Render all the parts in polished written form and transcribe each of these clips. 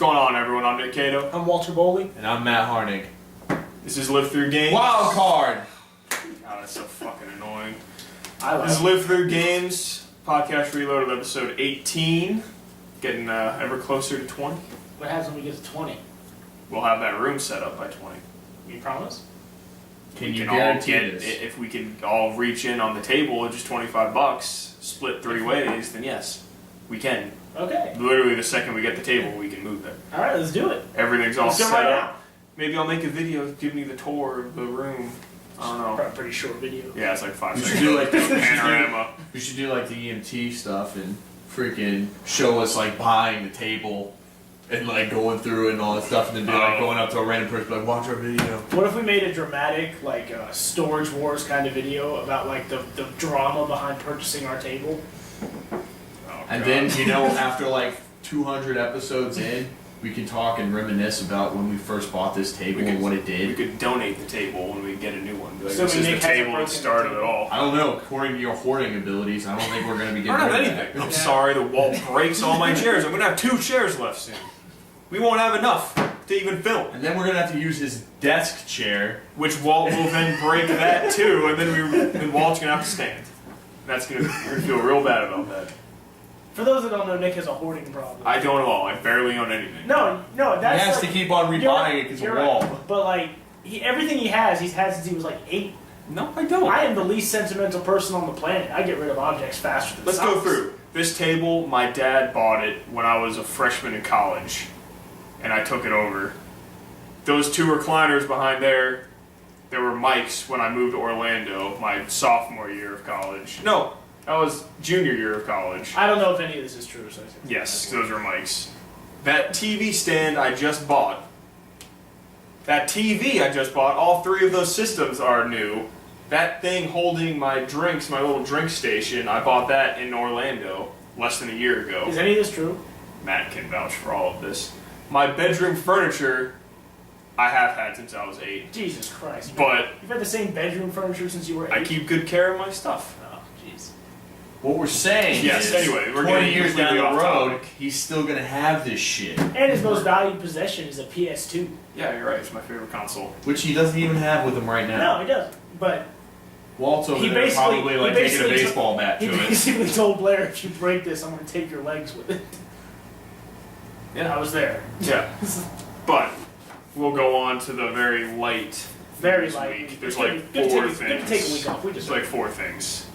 going on, everyone? I'm Nick Cato. I'm Walter Bowley. And I'm Matt Harnig. This is Live Through Games. Wild card! Oh, that's so fucking annoying. This is Live Through Games, podcast reloaded, episode 18. Getting ever closer to 20. What happens when we get to 20? We'll have that room set up by 20. You promise? Can you guarantee this? If we can all reach in on the table at just $25, split 3 ways, then yes, we can. Okay. Literally the second we get the table, we can move it. Alright, let's do it. Everything's all Let's do it set right up. now. Maybe I'll make a video giving you the tour of the room. I don't know. Probably a pretty short video. Yeah, it's like 5 We seconds. should do like the panorama. We should do like the EMT stuff and freaking show us like buying the table and like going through it and all that stuff, and then be like going up to a random person like, watch our video. What if we made a dramatic, like, Storage Wars kind of video about, like, the drama behind purchasing our table? And then, you know, after like 200 episodes in, we can talk and reminisce about when we first bought this table and what it We did. could donate the table when we get a new one. Be like, So this is the Nick hasn't table that broken started the it all. I don't know, according to your hoarding abilities, I don't think we're going to be I getting don't have rid of anything. that. I'm sorry the Walt breaks all my chairs. I'm going to have 2 chairs left soon. We won't have enough to even film. And then we're going to have to use his desk chair. Which Walt will then break that too, and then Walt's going to have to stand. That's going to feel real bad about that. For those that don't know, Nick has a hoarding problem. I don't at all. I barely own anything. No, He that's has like, to keep on rebuying it because of you're Walt. right. But, like, everything he's had since he was, like, 8. No, I don't. I am the least sentimental person on the planet. I get rid of objects faster than Let's socks. go through. This table, my dad bought it when I was a freshman in college, and I took it over. Those 2 recliners behind there were Mike's when I moved to Orlando, my sophomore year of college. No, that was junior year of college. I don't know if any of this is true. So Yes, those were Mike's. That TV stand I just bought, all 3 of those systems are new. That thing holding my drinks, my little drink station, I bought that in Orlando less than a year ago. Is any of this true? Matt can vouch for all of this. My bedroom furniture, I have had since I was 8. Jesus Christ. But You've had the same bedroom furniture since you were 8? I keep good care of my stuff. Oh, jeez. What we're saying Yes, is, anyway, we're 20 getting years down completely the off road, topic. he's still going to have this shit. And his most valued possession is a PS2. Yeah, you're right. It's my favorite console. Which he doesn't even have with him right now. No, he doesn't. But Walt's over He there basically- probably he like taking a basically baseball bat he to it. basically told Blair, if you break this, I'm going to take your legs with it. Yeah. I was there. Yeah. But we'll go on to the very light. Very this light. week. There's Good like to 4 take- things. Good to take a week off. We There's just like 4 things.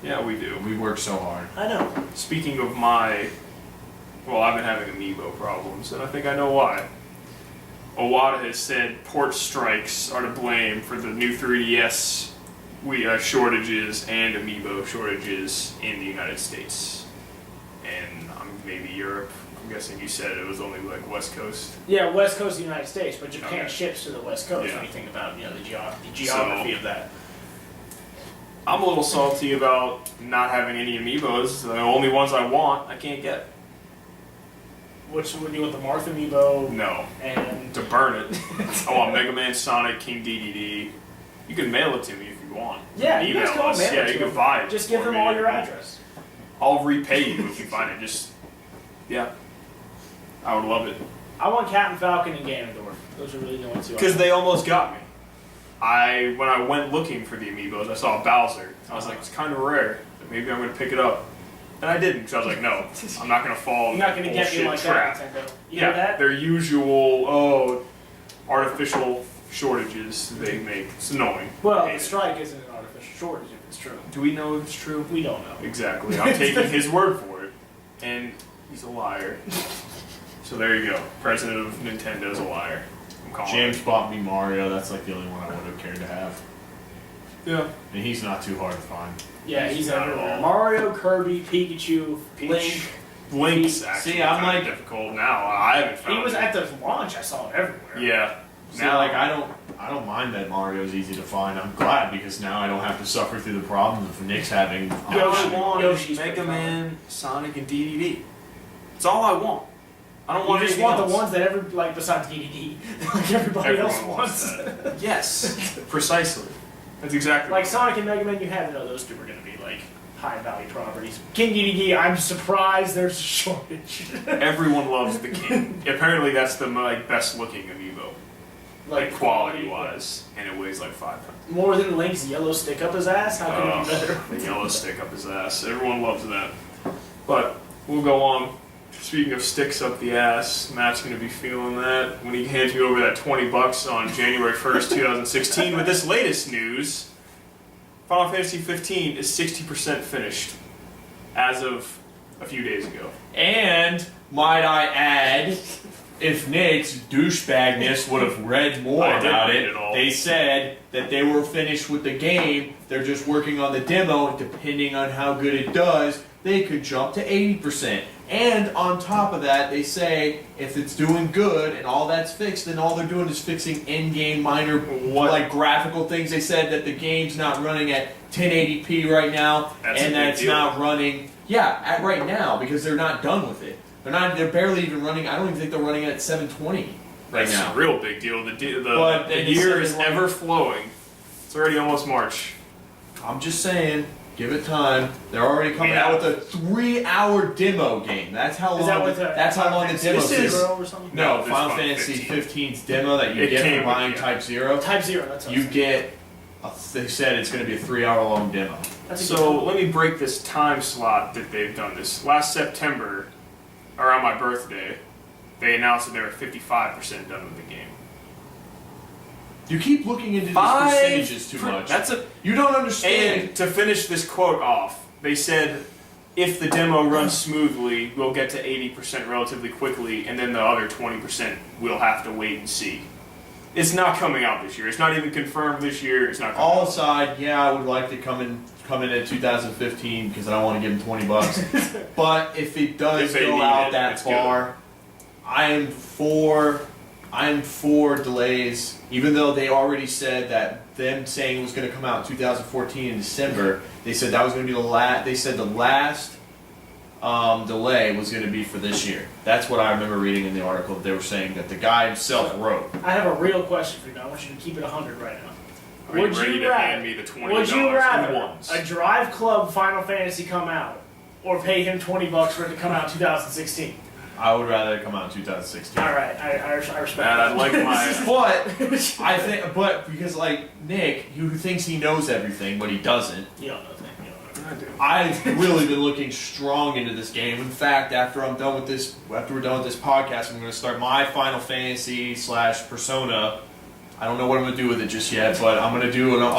Yeah, we do. We work so hard. I know. Speaking of I've been having amiibo problems, and I think I know why. Iwata has said port strikes are to blame for the new 3DS shortages and amiibo shortages in the United States. And maybe Europe. I'm guessing you said it was only like West Coast. Yeah, West Coast of the United States, but Japan Okay. ships to the West Coast Yeah. when you think about the geography of that. I'm a little salty about not having any amiibos. The only ones I want, I can't get. Which would you want, the Marth amiibo No. and To burn it. I want Mega Man, Sonic, King DDD. You can mail it to me if you want. yeah, you guys Email can all us. mail Yeah, it you to can them. buy it. Just give for them me. all your address. I'll repay you if you find it. Yeah. I would love it. I want Captain Falcon and Ganondorf. Those are really the only 2. Because they almost got me. When I went looking for the amiibos, I saw Bowser. I was like, it's kind of rare. Maybe I'm going to pick it up. And I didn't, because I was like, no, I'm not going to fall in You're not that going to get me bullshit like trap. that, Nintendo. You hear Yeah, that? their usual, artificial shortages they make. It's annoying. Well, I the hate it. strike isn't an artificial shortage if it's true. Do we know if it's true? We don't know. Exactly. I'm taking his word for it. And he's a liar. So there you go. President of Nintendo's a liar. I'm calling James bought me Mario. That's like the only one I would have cared to have. it. Yeah. And he's not too hard to find. Yeah, he's Not at everywhere. all. Mario, Kirby, Pikachu, Peach. Link. Link's actually See, I'm kinda like- difficult now. I haven't found He was it. at the launch. I saw it everywhere. Yeah. See, like I don't mind that Mario's easy to find. I'm glad because now I don't have to suffer through the problems of Nick's having. All I Yoshi- want Yoshi's is Mega pretty Man, Sonic, and DDD. That's all I want. I don't You want just anything want else. the ones that besides DDD, like everybody else Everyone wants. that. Yes, precisely. That's exactly Like what Sonic and Mega Man, you have to know those 2 are going to be like high value properties. King DDD, I'm surprised there's a shortage. Everyone loves the king. Apparently, that's the best looking amiibo, like quality wise, and it weighs like 5 pounds. More than Link's yellow stick up his ass? How can it be better? The yellow stick up his ass. Everyone loves that. But we'll go on. Speaking of sticks up the ass, Matt's going to be feeling that when he hands me over that $20 on January 1st, 2016 with this latest news. Final Fantasy 15 is 60% finished as of a few days ago. And, might I add, if Nick's douchebagness would have read more about it, they said that they were finished with the game, they're just working on the demo, depending on how good it does, they could jump to 80%. And on top of that, they say if it's doing good and all that's fixed, then all they're doing is fixing in-game minor graphical things. They said that the game's not running at 1080p right now, and that it's not running right now because they're not done with it. They're barely even running. I don't even think they're running at 720 right now. That's a real big deal. The year is ever flowing. It's already almost March. I'm just saying. Give it time. They're already coming out with a 3-hour demo game. That's how long. That's how long the demo is. No, Final Fantasy 15's demo that you get from buying Type 0. Type 0. That's what you get. They said it's going to be a 3-hour long demo. So let me break this time slot that they've done this. Last September, around my birthday, they announced that they were 55% done with the game. You keep looking into these percentages too much. You don't understand. And to finish this quote off, they said, if the demo runs smoothly, we'll get to 80% relatively quickly, and then the other 20% we'll have to wait and see. It's not coming out this year. It's not even confirmed this year. It's not coming All out. aside, I would like to come in at 2015 because I don't want to give them $20. But if it does go out that far, I am for delays. Even though they already said that them saying it was going to come out in 2014 in December, they said that was going to be the last. They said the last delay was going to be for this year. That's what I remember reading in the article. They were saying that the guy himself wrote. I have a real question for you. I want you to keep it 100 right now. Are you ready to hand me the $20? Would you rather a Drive Club Final Fantasy come out, or pay him $20 for it to come out in 2016? I would rather it come out in 2016. All right, I respect that. I'd like my. But because Nick, who thinks he knows everything, but he doesn't. You don't know things. I do. I've really been looking strong into this game. In fact, after we're done with this podcast, I'm going to start my Final Fantasy / Persona. I don't know what I'm going to do with it just yet, but I'm going to do a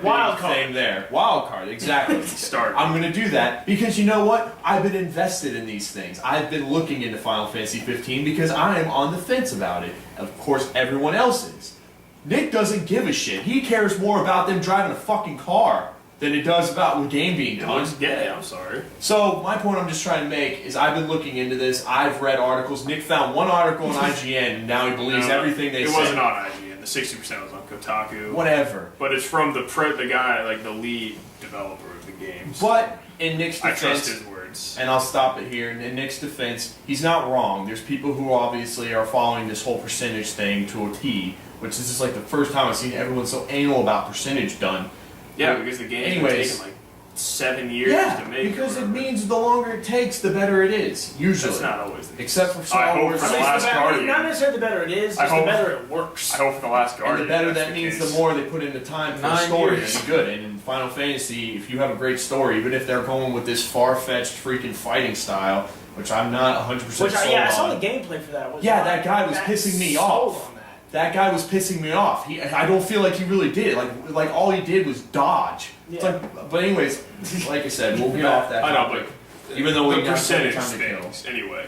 wild card thing there. Wild card, exactly. I'm going to do that because you know what? I've been invested in these things. I've been looking into Final Fantasy 15 because I am on the fence about it. Of course, everyone else is. Nick doesn't give a shit. He cares more about them driving a fucking car than it does about the game being done. It looks gay, I'm sorry. So, my point I'm just trying to make is I've been looking into this. I've read articles. Nick found one article on IGN, and now he believes everything they say. It wasn't on IGN. The 60% was on Kotaku. Whatever. But it's from the guy, the lead developer of the games. But in Nick's defense, I trust his words. And I'll stop it here. In Nick's defense, he's not wrong. There's people who obviously are following this whole percentage thing to a T, which is just the first time I've seen everyone so anal about percentage done. Yeah, because the game's been taking 7 years to make. Because it means the longer it takes, the better it is. Usually. That's not always the case. Except for Star Wars. For the Last Guardian. Not necessarily the better it is, just the better it works. I hope for the Last Guardian. And the better that means, the more they put into time for the story to be good. And in Final Fantasy, if you have a great story, even if they're going with this far-fetched freaking fighting style, which I'm not 100% sold on. I saw the gameplay for that. That guy was pissing me off. That guy was pissing me off. I don't feel like he really did. Like all he did was dodge. Yeah. But anyways, like I said, we'll get off that topic. I know, but even though we the percentage things, anyway,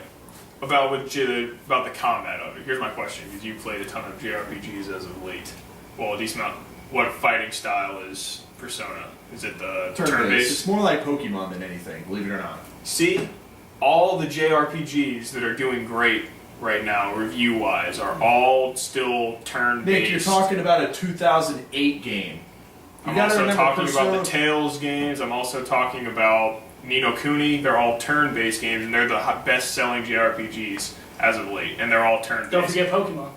about the combat of it. Here's my question: because you played a ton of JRPGs as of late. Well, a decent amount. What fighting style is Persona? Is it the turn-based? It's more like Pokemon than anything, believe it or not. See, all the JRPGs that are doing great right now, review-wise, are all still turn-based. Nick, you're talking about a 2008 game. I'm also talking about the Tales games. I'm also talking about Ni no Kuni. They're all turn-based games, and they're the best-selling JRPGs as of late, and they're all turn-based. Don't forget Pokemon.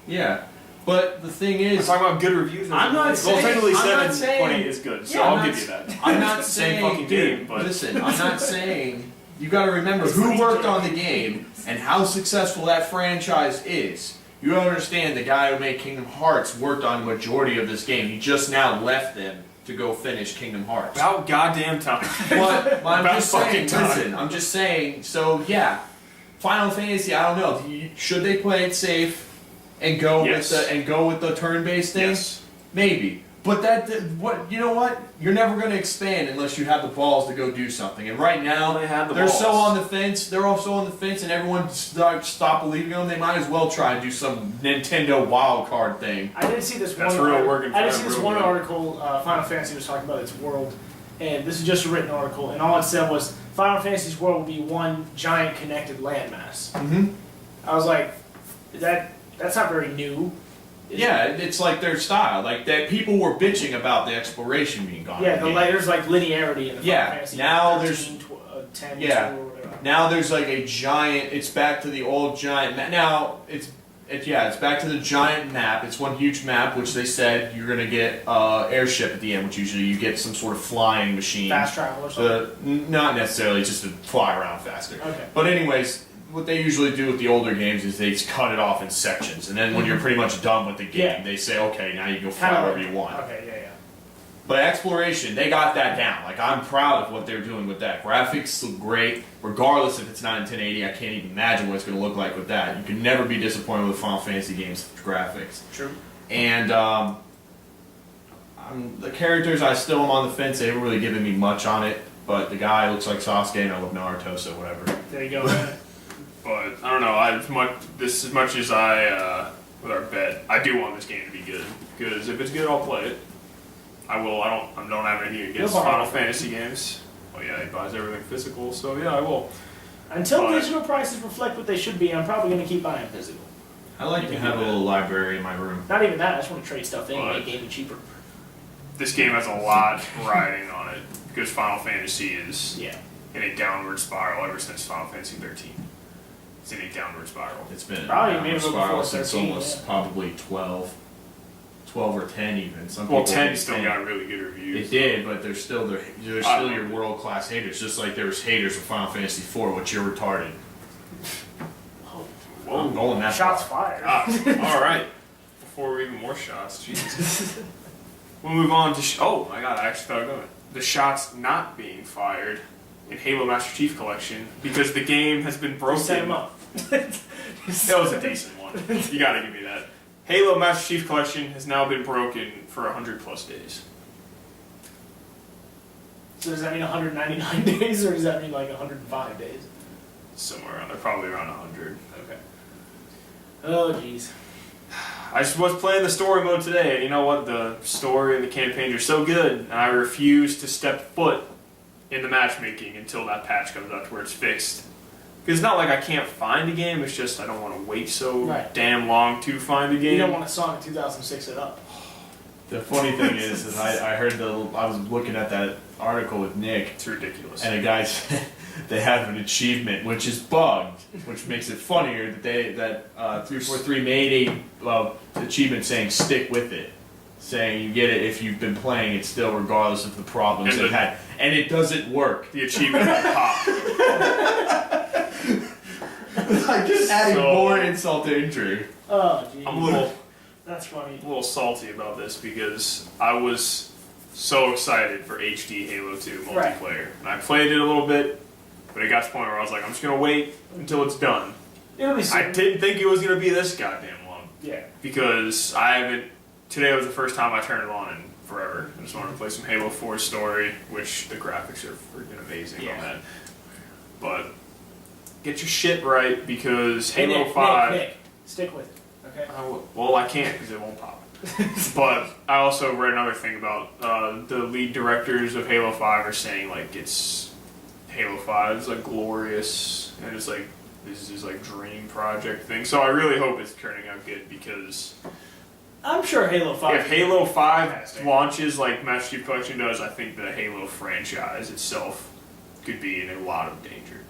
Yeah. But the thing We're is, talking about good reviews. I'm not saying. technically I'm not 720 saying is good, so yeah, I'll give you that. I'm not It's the same saying, fucking dude, game, but listen, I'm not saying. You got to remember who worked on the game and how successful that franchise is. You don't understand the guy who made Kingdom Hearts worked on the majority of this game. He just now left them to go finish Kingdom Hearts. about goddamn time. But I'm About just saying, fucking time. listen, I'm just saying, so yeah, Final Fantasy, I don't know. Should they play it safe and go Yes. with the turn-based thing? Yes. Maybe. But you know what? You're never going to expand unless you have the balls to go do something. And right now, They have the they're so balls. on the fence. They're also on the fence, and everyone stop believing them. They might as well try and do some Nintendo wild card thing. I didn't see this That's one. real working for I didn't them, see this real one good. article. Final Fantasy was talking about its world, and this is just a written article, and all it said was Final Fantasy's world will be one giant connected landmass. Mm-hmm. I was like, that's not very new. Yeah, it's like their style. Like that, people were bitching about the exploration being gone. Yeah, in the game. there's like linearity in the Yeah, Final Fantasy. now 13, 10, yeah. 2, or whatever. Now there's like a giant. It's back to the old giant. Now it's back to the giant map. It's one huge map, which they said you're gonna get airship at the end, which usually you get some sort of flying machine. Fast travel or something. Not necessarily, just to fly around faster. Okay. But anyways, what they usually do with the older games is they cut it off in sections, and then when you're pretty much done with the game, Yeah. they say, okay, now you go fly Kinda wherever like- you want. Okay, yeah. But exploration, they got that down. Like, I'm proud of what they're doing with that. Graphics look great, regardless if it's not in 1080. I can't even imagine what it's going to look like with that. You can never be disappointed with Final Fantasy games graphics. True. And the characters, I still am on the fence. They haven't really given me much on it. But the guy looks like Sasuke, and I love Naruto, so whatever. There you go. Man. But I don't know. As much as I with our bet, I do want this game to be good because if it's good, I'll play it. I will. I don't have anything against You'll buy Final it. Fantasy games. Oh yeah, he buys everything physical, so yeah, I will. Until But- digital prices reflect what they should be, I'm probably going to keep buying physical. I like to have a little library in my room. Not even that. I just want to trade stuff in and But- make gaming cheaper. This game has a lot riding on it because Final Fantasy is Yeah. in a downward spiral ever since Final Fantasy 13. It's in a downward spiral. It's been Probably a maybe spiral before since 13, almost yeah. probably 12 or 10 even. Some Well, people 10 think still 10. got really good reviews. It did, but there's still your world class haters, just like there was haters of Final Fantasy 4, which you're retarded. Whoa. I'm going that Shots far. fired. All right. Before even more shots, Jesus. We'll move on to. Oh my God! I actually thought of going. The shots not being fired in Halo Master Chief Collection because the game has been broken. Just set him up. That was a decent one. You gotta give me that. Halo Master Chief Collection has now been broken for 100+ days. So does that mean 199 days, or does that mean like 105 days? Somewhere around there, probably around 100. Okay. Oh, jeez. I just was playing the story mode today, and you know what? The story and the campaigns are so good, and I refuse to step foot in the matchmaking until that patch comes out to where it's fixed. Because it's not like I can't find a game, it's just I don't want to wait so Right. damn long to find a game. You don't want a song in 2006 it up. The funny thing is I heard I was looking at that article with Nick, It's ridiculous. and a guy said they have an achievement which is bugged, which makes it funnier that 343 made a achievement saying stick with it, saying you get it if you've been playing it still regardless of the problems And it had, and it doesn't work. The achievement will pop. Like just adding So- more insult to injury. Oh, jeez. I'm a That's funny. little salty about this because I was so excited for HD Halo 2 multiplayer. Right. And I played it a little bit, but it got to the point where I was like, I'm just going to wait until it's done. It'll be soon. I didn't think it was going to be this goddamn long Yeah. because I haven't. Today was the first time I turned it on in forever. I just wanted to play some Halo 4 story, which the graphics are freaking amazing on Yeah. that. But get your shit right because Hey, Halo Nick, 5. Nick, stick with it. Okay. Well, I can't because it won't pop. But I also read another thing about the lead directors of Halo 5 are saying like it's Halo 5 is like glorious and it's like this is like dream project thing. So I really hope it's turning out good because I'm sure Halo 5. if Halo 5 fantastic. launches like Master Chief Collection does, I think the Halo franchise itself could be in a lot of danger.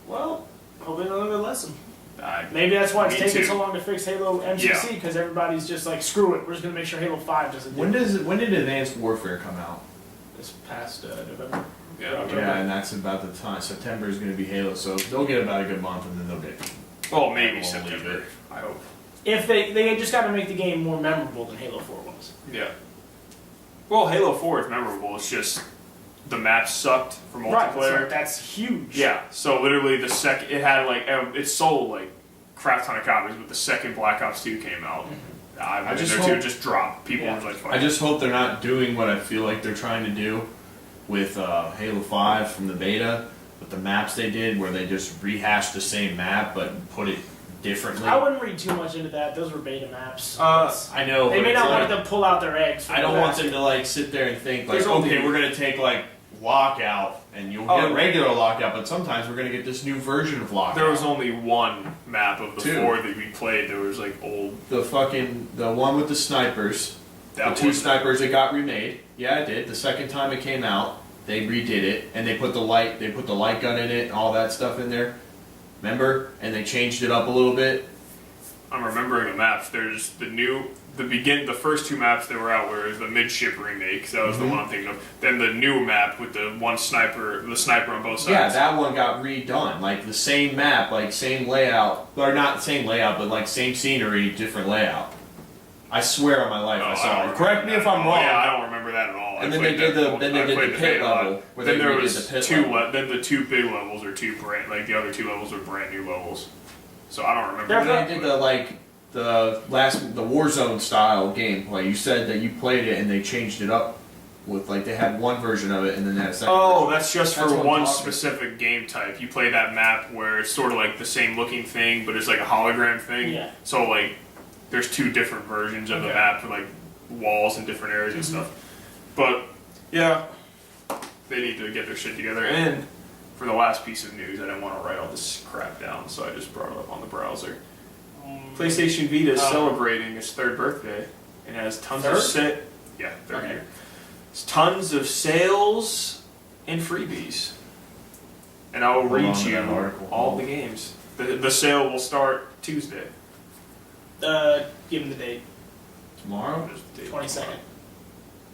Well, hope they learn their lesson. Maybe that's why it's Me taking too. so long to fix Halo MCC, because everybody's just like, screw it, we're just gonna make sure Halo 5 doesn't do When it. did Advanced Warfare come out? This past November. Yeah, October. Yeah, and that's about the time. September is going to be Halo, so they'll get about a good month, and then they'll get. well, maybe We'll leave September. it. I hope. If they just got to make the game more memorable than Halo 4 was. Yeah. Well, Halo 4 is memorable. It's just the map sucked for multiplayer. Right, so that's huge. Yeah. So literally, the second it had like it sold like crap ton of copies, but the second Black Ops 2 came out, I just there hope- two just dropped. People Yeah. were like, I just hope they're not doing what I feel like they're trying to do with Halo 5 from the beta, with the maps they did, where they just rehashed the same map but put it differently. I wouldn't read too much into that. Those were beta maps. I know. They but may it's not like, want them to pull out their eggs. From I don't the want basket. them to like sit there and think like, There's only- okay, we're gonna take like Lockout, and you'll Oh. get regular Lockout, but sometimes we're gonna get this new version of Lockout. there was only one map of the Two. 4 that we played. There was like old. the one with the snipers. That The two one- snipers that got remade. Yeah, it did. The second time it came out, they redid it, and they put the light gun in it, and all that stuff in there. Remember? And they changed it up a little bit. I'm remembering the maps. There's the first two maps that were out were the midship remake. So that was the one I'm thinking of. Then the new map with the sniper on both sides. Yeah, that one got redone. Like the same map, like same layout, or not same layout, but like same scenery, different layout. I swear on my life, Oh, I I saw don't it. Correct me remember if that I'm at all. wrong. Yeah, I don't remember that at all. And I then they played did that- the then I they did played the pit beta a lot. level where Then they there redid was the pit two. level. Then the two big levels are two brand. Like the other two levels are brand new levels. So I don't remember. And that, they did but- the Warzone style gameplay. You said that you played it and they changed it up with like they had one version of it and then they had a second. Oh, version. that's just That's for what I'm one talking. specific game type. You play that map where it's sort of like the same looking thing, but it's like a hologram thing. Yeah. So like, there's two different versions of the Okay. map with like walls in different areas and stuff. But yeah, they need to get their shit together. And for the last piece of news, I didn't want to write all this crap down, so I just brought it up on the browser. PlayStation Vita is celebrating its third birthday and has tons Third? of third Okay. year. It's tons of sales and freebies. And I will Hold read on to you that article. all the games. The sale will start Tuesday. Give them the date. Tomorrow? 22nd.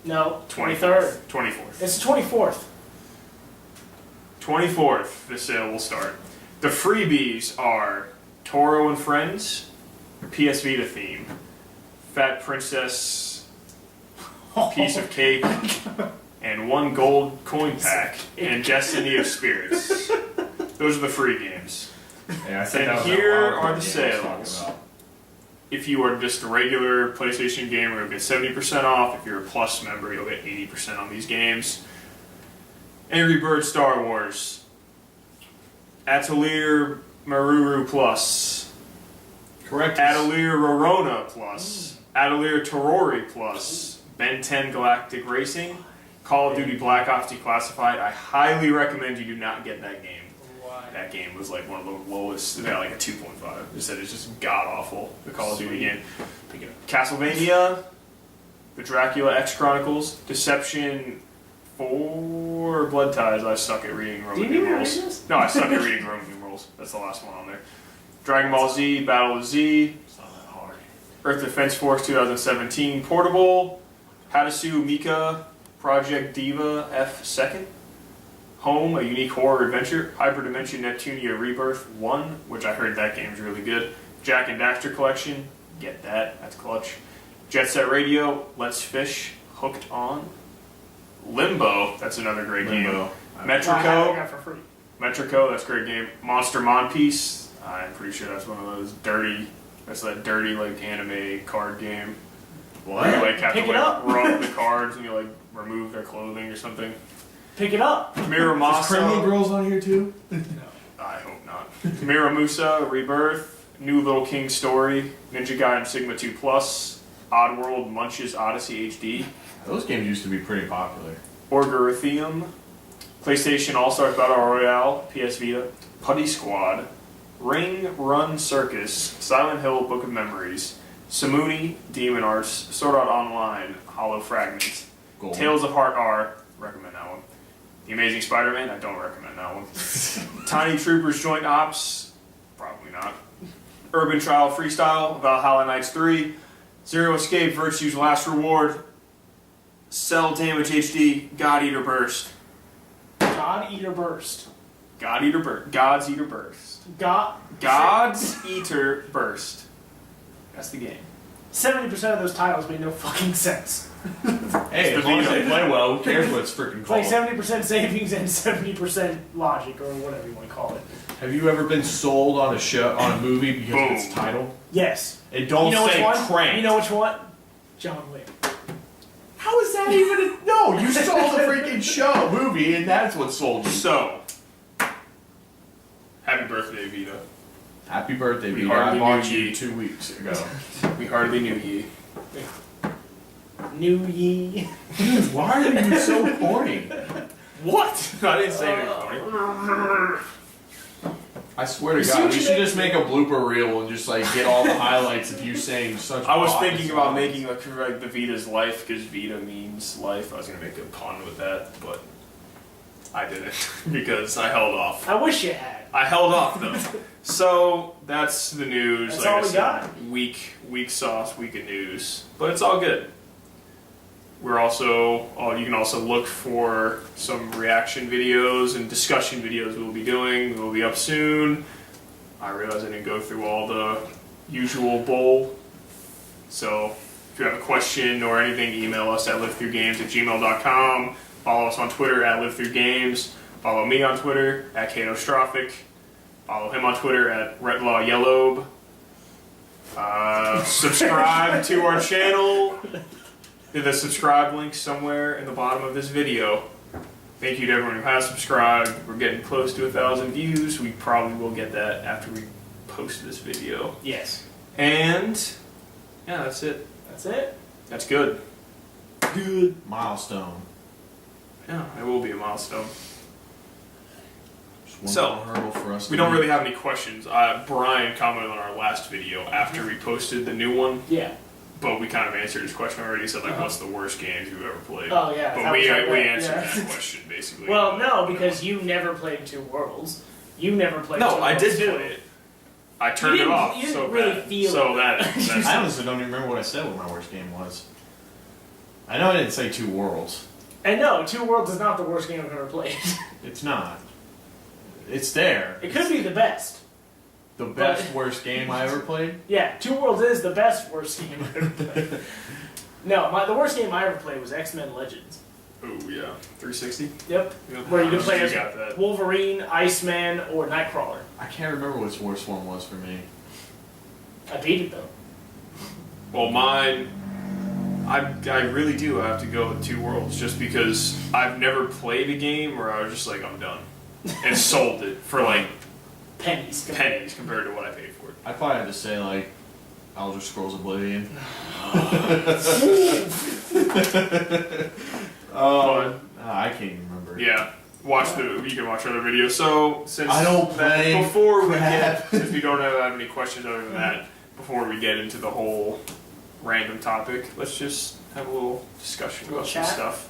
No, 23rd. 24th. It's the 24th. 24th, the sale will start. The freebies are Toro and Friends, PS Vita theme, Fat Princess piece of cake, and one gold coin pack, and Destiny of Spirits. Those are the free games. Yeah, I said And that was here that one are the game I was talking sales. about. If you are just a regular PlayStation gamer, you'll get 70% off. If you're a Plus member, you'll get 80% on these games. Angry Birds Star Wars, Atelier Maruru Plus, Correct. Atelier Rorona Plus, Atelier Terrori Plus, Ben 10 Galactic Racing, Call of Duty Black Ops Declassified. I highly recommend you do not get that game. Why? That game was like one of the lowest. It got like a 2.5. They said it's just god awful. The Call of Duty game. Castlevania, the Dracula X Chronicles, Deception 4, Blood Ties. I suck at reading Do Roman you need to read numerals. this? No, I suck at reading Roman numerals. That's the last one on there. Dragon Ball Z, Battle of Z, It's not that hard. Earth Defense Force 2017 Portable, Hadasu Mika, Project Diva F2nd, Home, a unique horror adventure, Hyperdimension Neptunia Rebirth 1, which I heard that game's really good, Jack and Daxter Collection, get that, that's clutch, Jet Set Radio, Let's Fish, Hooked On, Limbo, that's another great Limbo. game, I Metrico, got for free. Metrico, that's a great game. Monster Monpiece, I'm pretty sure that's one of those dirty, that's that dirty like anime card game. What? Where you like have Pick to it like up. rub the cards and you like remove their clothing or something. Pick it up. Is Criminal Miramasa, Girls on here too? I hope not. Miramusa, Rebirth, New Little King Story, Ninja Gaiden Sigma 2 Plus, Oddworld Munch's Odyssey HD, Those games used to be pretty popular. Orgaritheum, PlayStation All-Star Battle Royale, PS Vita, Putty Squad, Ring Run Circus, Silent Hill Book of Memories, Samuni, Demon Arts, Sword Art Online, Hollow Fragments, Gold. Tales of Heart R, recommend that one. The Amazing Spider-Man, I don't recommend that one. Tiny Troopers Joint Ops, probably not. Urban Trial Freestyle, Valhalla Knights 3, Zero Escape, Virtue's Last Reward, Cell Damage HD, God Eater Burst. God Eater Burst. God Eater Burst. God's Eater Burst. God's Eater Burst. That's the game. 70% of those titles made no fucking sense. Hey, as long as they play well, who cares what it's freaking It's called? like 70% savings and 70% logic, or whatever you want to call it. Have you ever been sold on a movie because of its title? Yes. It don't say Crank. You know which one? John Wick. How is that even a... No, you saw the freaking movie, and that's what sold you. So, happy birthday, Vita. Happy birthday, We Vita. I hardly bought knew you ye. 2 weeks ago. We hardly knew ye. New Ye. Dude, why are you so corny? What? I didn't say anything funny. I swear to You see God, what we you should made? just make a blooper reel and just like get all the highlights of you saying such. I was awesome thinking about songs. making like the Vita's life because Vita means life. I was gonna make a pun with that, but I didn't because I held off. I wish you had. I held off though. So that's the news. That's like all I we said, got. Week sauce, week of news, but it's all good. We're also, you can also look for some reaction videos and discussion videos we'll be doing. We'll be up soon. I realize I didn't go through all the usual bowl. So if you have a question or anything, email us at livethroughgames@gmail.com. Follow us on Twitter at livethroughgames. Follow me on Twitter at Katostrophic. Follow him on Twitter at RedLawYellow. Subscribe to our channel. There's a subscribe link somewhere in the bottom of this video. Thank you to everyone who has subscribed. We're getting close to 1,000 views. We probably will get that after we post this video. Yes. And yeah, that's it. That's it. That's good. Good milestone. Yeah, it will be a milestone. Just one So, more hurdle for us. We don't really have any questions. Brian commented on our last video after we posted the new one, Yeah. but we kind of answered his question already. He said like, "What's the worst games you've ever played?" Oh yeah. But that we was like that, answered yeah. that question basically. Well, no, because you never played Two Worlds. You never played. No, Two I Worlds did 2. play it. I turned it didn't- off you didn't so really bad. feel So it. that's I honestly don't even remember what I said what my worst game was. I know I didn't say Two Worlds. And no, Two Worlds is not the worst game I've ever played. It's not. It's there. It could be the best. The best worst game I ever played. Yeah, Two Worlds is the best worst game I've ever played. No, the worst game I ever played was X-Men Legends. oh yeah, 360. Yep. Yep. Where you can play as got that. Wolverine, Iceman, or Nightcrawler. I can't remember what the worst one was for me. I beat it though. Well, mine, I really do have to go with Two Worlds just because I've never played a game where I was just like, I'm done. And sold it for like Pennies. pennies compared to what I paid for it. I probably have to say like Elder Scrolls Oblivion. I can't even remember. Yeah. You can watch other videos. So since I don't play before we crap. since we don't have any questions other than that, before we get into the whole random topic, let's just have a little discussion about some chat? stuff.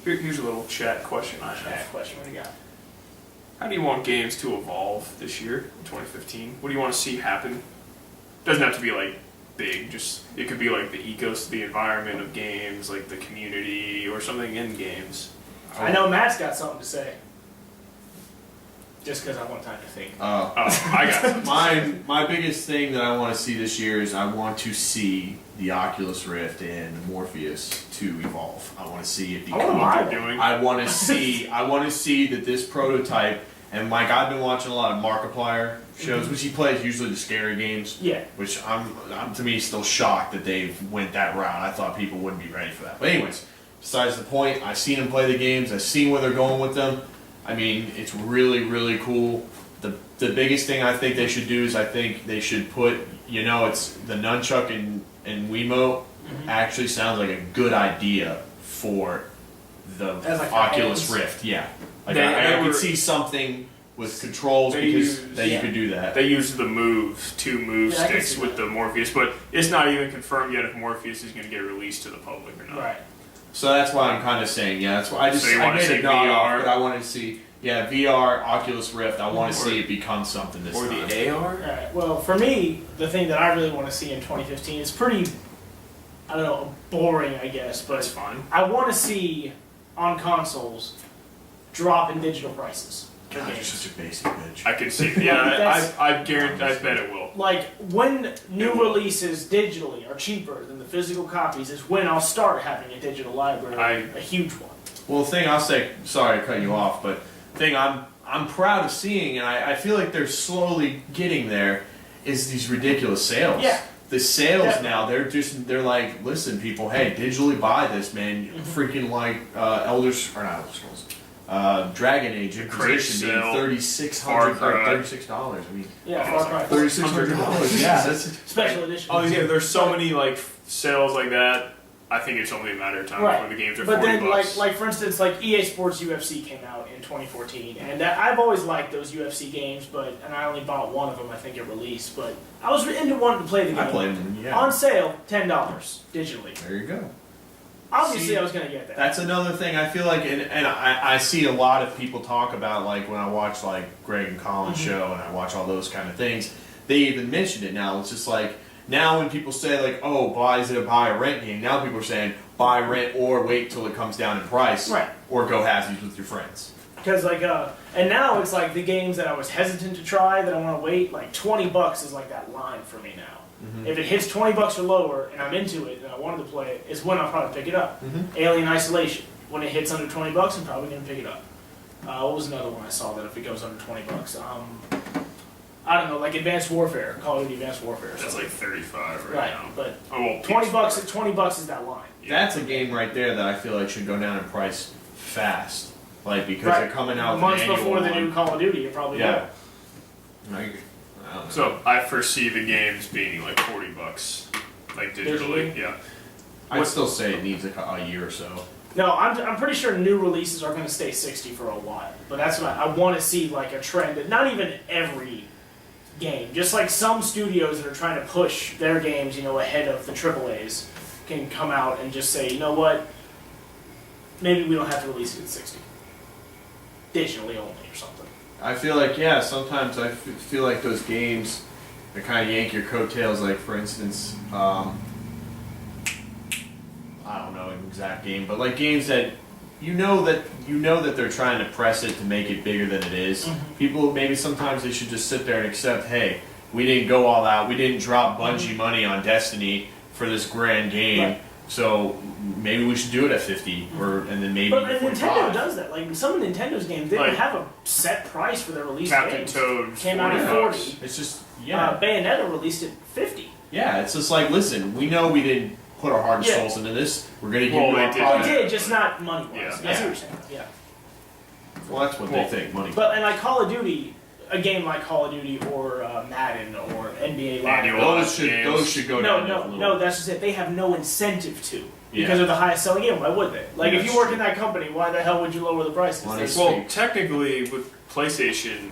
Here's a little chat question I have. Chat question, what do you got? How do you want games to evolve this year, in 2015? What do you want to see happen? Doesn't have to be like big, just it could be like the environment of games, like the community or something in games. I know Matt's got something to say. Just because I want time to think. Oh, I got it. My biggest thing that I want to see this year is I want to see the Oculus Rift and Morpheus to evolve. I want to see it become. What they're doing. I want to see that this prototype, and Mike, I've been watching a lot of Markiplier shows, which he plays usually the scary games. Yeah. Which I'm to me still shocked that they've went that route. I thought people wouldn't be ready for that. But anyways, besides the point, I've seen him play the games. I've seen where they're going with them. I mean, it's really, really cool. The biggest thing I think they should do is I think they should put, it's the nunchuck and Wiimote actually sounds like a good idea for the like Oculus hands. Rift. Yeah. Like They I were- could see something with controls They because use- you yeah. could do that. They use the two move Yeah, I can sticks see with that. the Morpheus, but it's not even confirmed yet if Morpheus is going to get released to the public or not. Right. So that's why I'm kind of saying, yeah, that's why I So you wanna made see a nod VR? off, but I wanted to see, Yeah, VR, Oculus Rift. I want to see it become something this or time. the AR. Alright, well, for me, the thing that I really want to see in 2015 is pretty, I don't know, boring, I guess, but That's fine. I want to see on consoles drop in digital prices for God, you're games. such a basic bitch. I can see. Yeah, I guarantee. I bet it will. Like, when new It will. releases digitally are cheaper than the physical copies is when I'll start having a digital library, a huge one. Well, the thing I'll say, sorry to cut you off, but the thing I'm proud of seeing, and I feel like they're slowly getting there, is these ridiculous sales. Yeah. The sales Yeah. now, they're like, listen, people, hey, digitally buy this, man. Freaking like not Elder Scrolls, Dragon Age Inquisition being $36. I mean, Yeah, Far Cry. $3,600. Yeah, that's Special edition. Oh yeah, there's so many like sales like that. I think it's only a matter of time Right. before the games are But 40 then, bucks. like for instance, like EA Sports UFC came out in 2014, and I've always liked those UFC games, and I only bought one of them, I think, at release. But I was into wanting to play the game. I played them. Yeah. On sale, $10 digitally. There you go. Obviously, See, I was gonna get that. That's another thing I feel like, and I see a lot of people talk about, like when I watch like Greg and Colin's show and I watch all those kind of things, they even mentioned it now. It's just like, now when people say like, oh, is it a buy or rent game? Now people are saying buy, rent, or wait till it comes down in price. Right. Or go halvesies with your friends. Because and now it's like the games that I was hesitant to try that I want to wait, like $20 is like that line for me now. If it hits $20 or lower and I'm into it and I wanted to play it, is when I'll probably pick it up. Alien Isolation, when it hits under $20, I'm probably gonna pick it up. What was another one I saw that if it goes under $20? I don't know, like Advanced Warfare, Call of Duty Advanced Warfare. That's like 35 right, Right, now. but Oh, well, $20 is that line. Yeah. That's a game right there that I feel like should go down in price fast. Like, because Right. they're coming out with months an annual before the one. new Call of Duty, it probably Yeah. will. I don't know. So I foresee the games being like $40, like digitally. Digitally? Yeah. I'd still say it needs a year or so. No, I'm pretty sure new releases are going to stay 60 for a while. But that's what I want to see, like a trend. Not even every game, just like some studios that are trying to push their games, ahead of the AAAs, can come out and just say, you know what, maybe we don't have to release it at 60, digitally only or something. I feel like, yeah, sometimes I feel like those games that kind of yank your coattails. Like, for instance, I don't know an exact game, but like games that you know that they're trying to press it to make it bigger than it is. People, maybe sometimes they should just sit there and accept, hey, we didn't go all out, we didn't drop Bungie money on Destiny for this grand game, Right. so maybe we should do it at 50, and then maybe But 45. Nintendo does that. Like some of Nintendo's games, they Like don't have a set price for their release Captain games. Toad Came out at 40 40. It's just, yeah. Bayonetta released at 50. Yeah, it's just like, listen, we know we didn't put our heart and Yeah. souls into this. We're going to give Well, you they our did. Well, product. it did, just not money-wise. Yeah. I see what you're saying. Yeah. Well, that's what they think, money. But and like Call of Duty, a game like Call of Duty or Madden or NBA Live. Annual. Those should go down just a little. No, that's just it. They have no incentive to because Yeah. they're the highest selling game. Why would they? Like Yeah, if you that's work true. in that company, why the hell would you lower the prices? Well, They- it's- Well, technically, with PlayStation,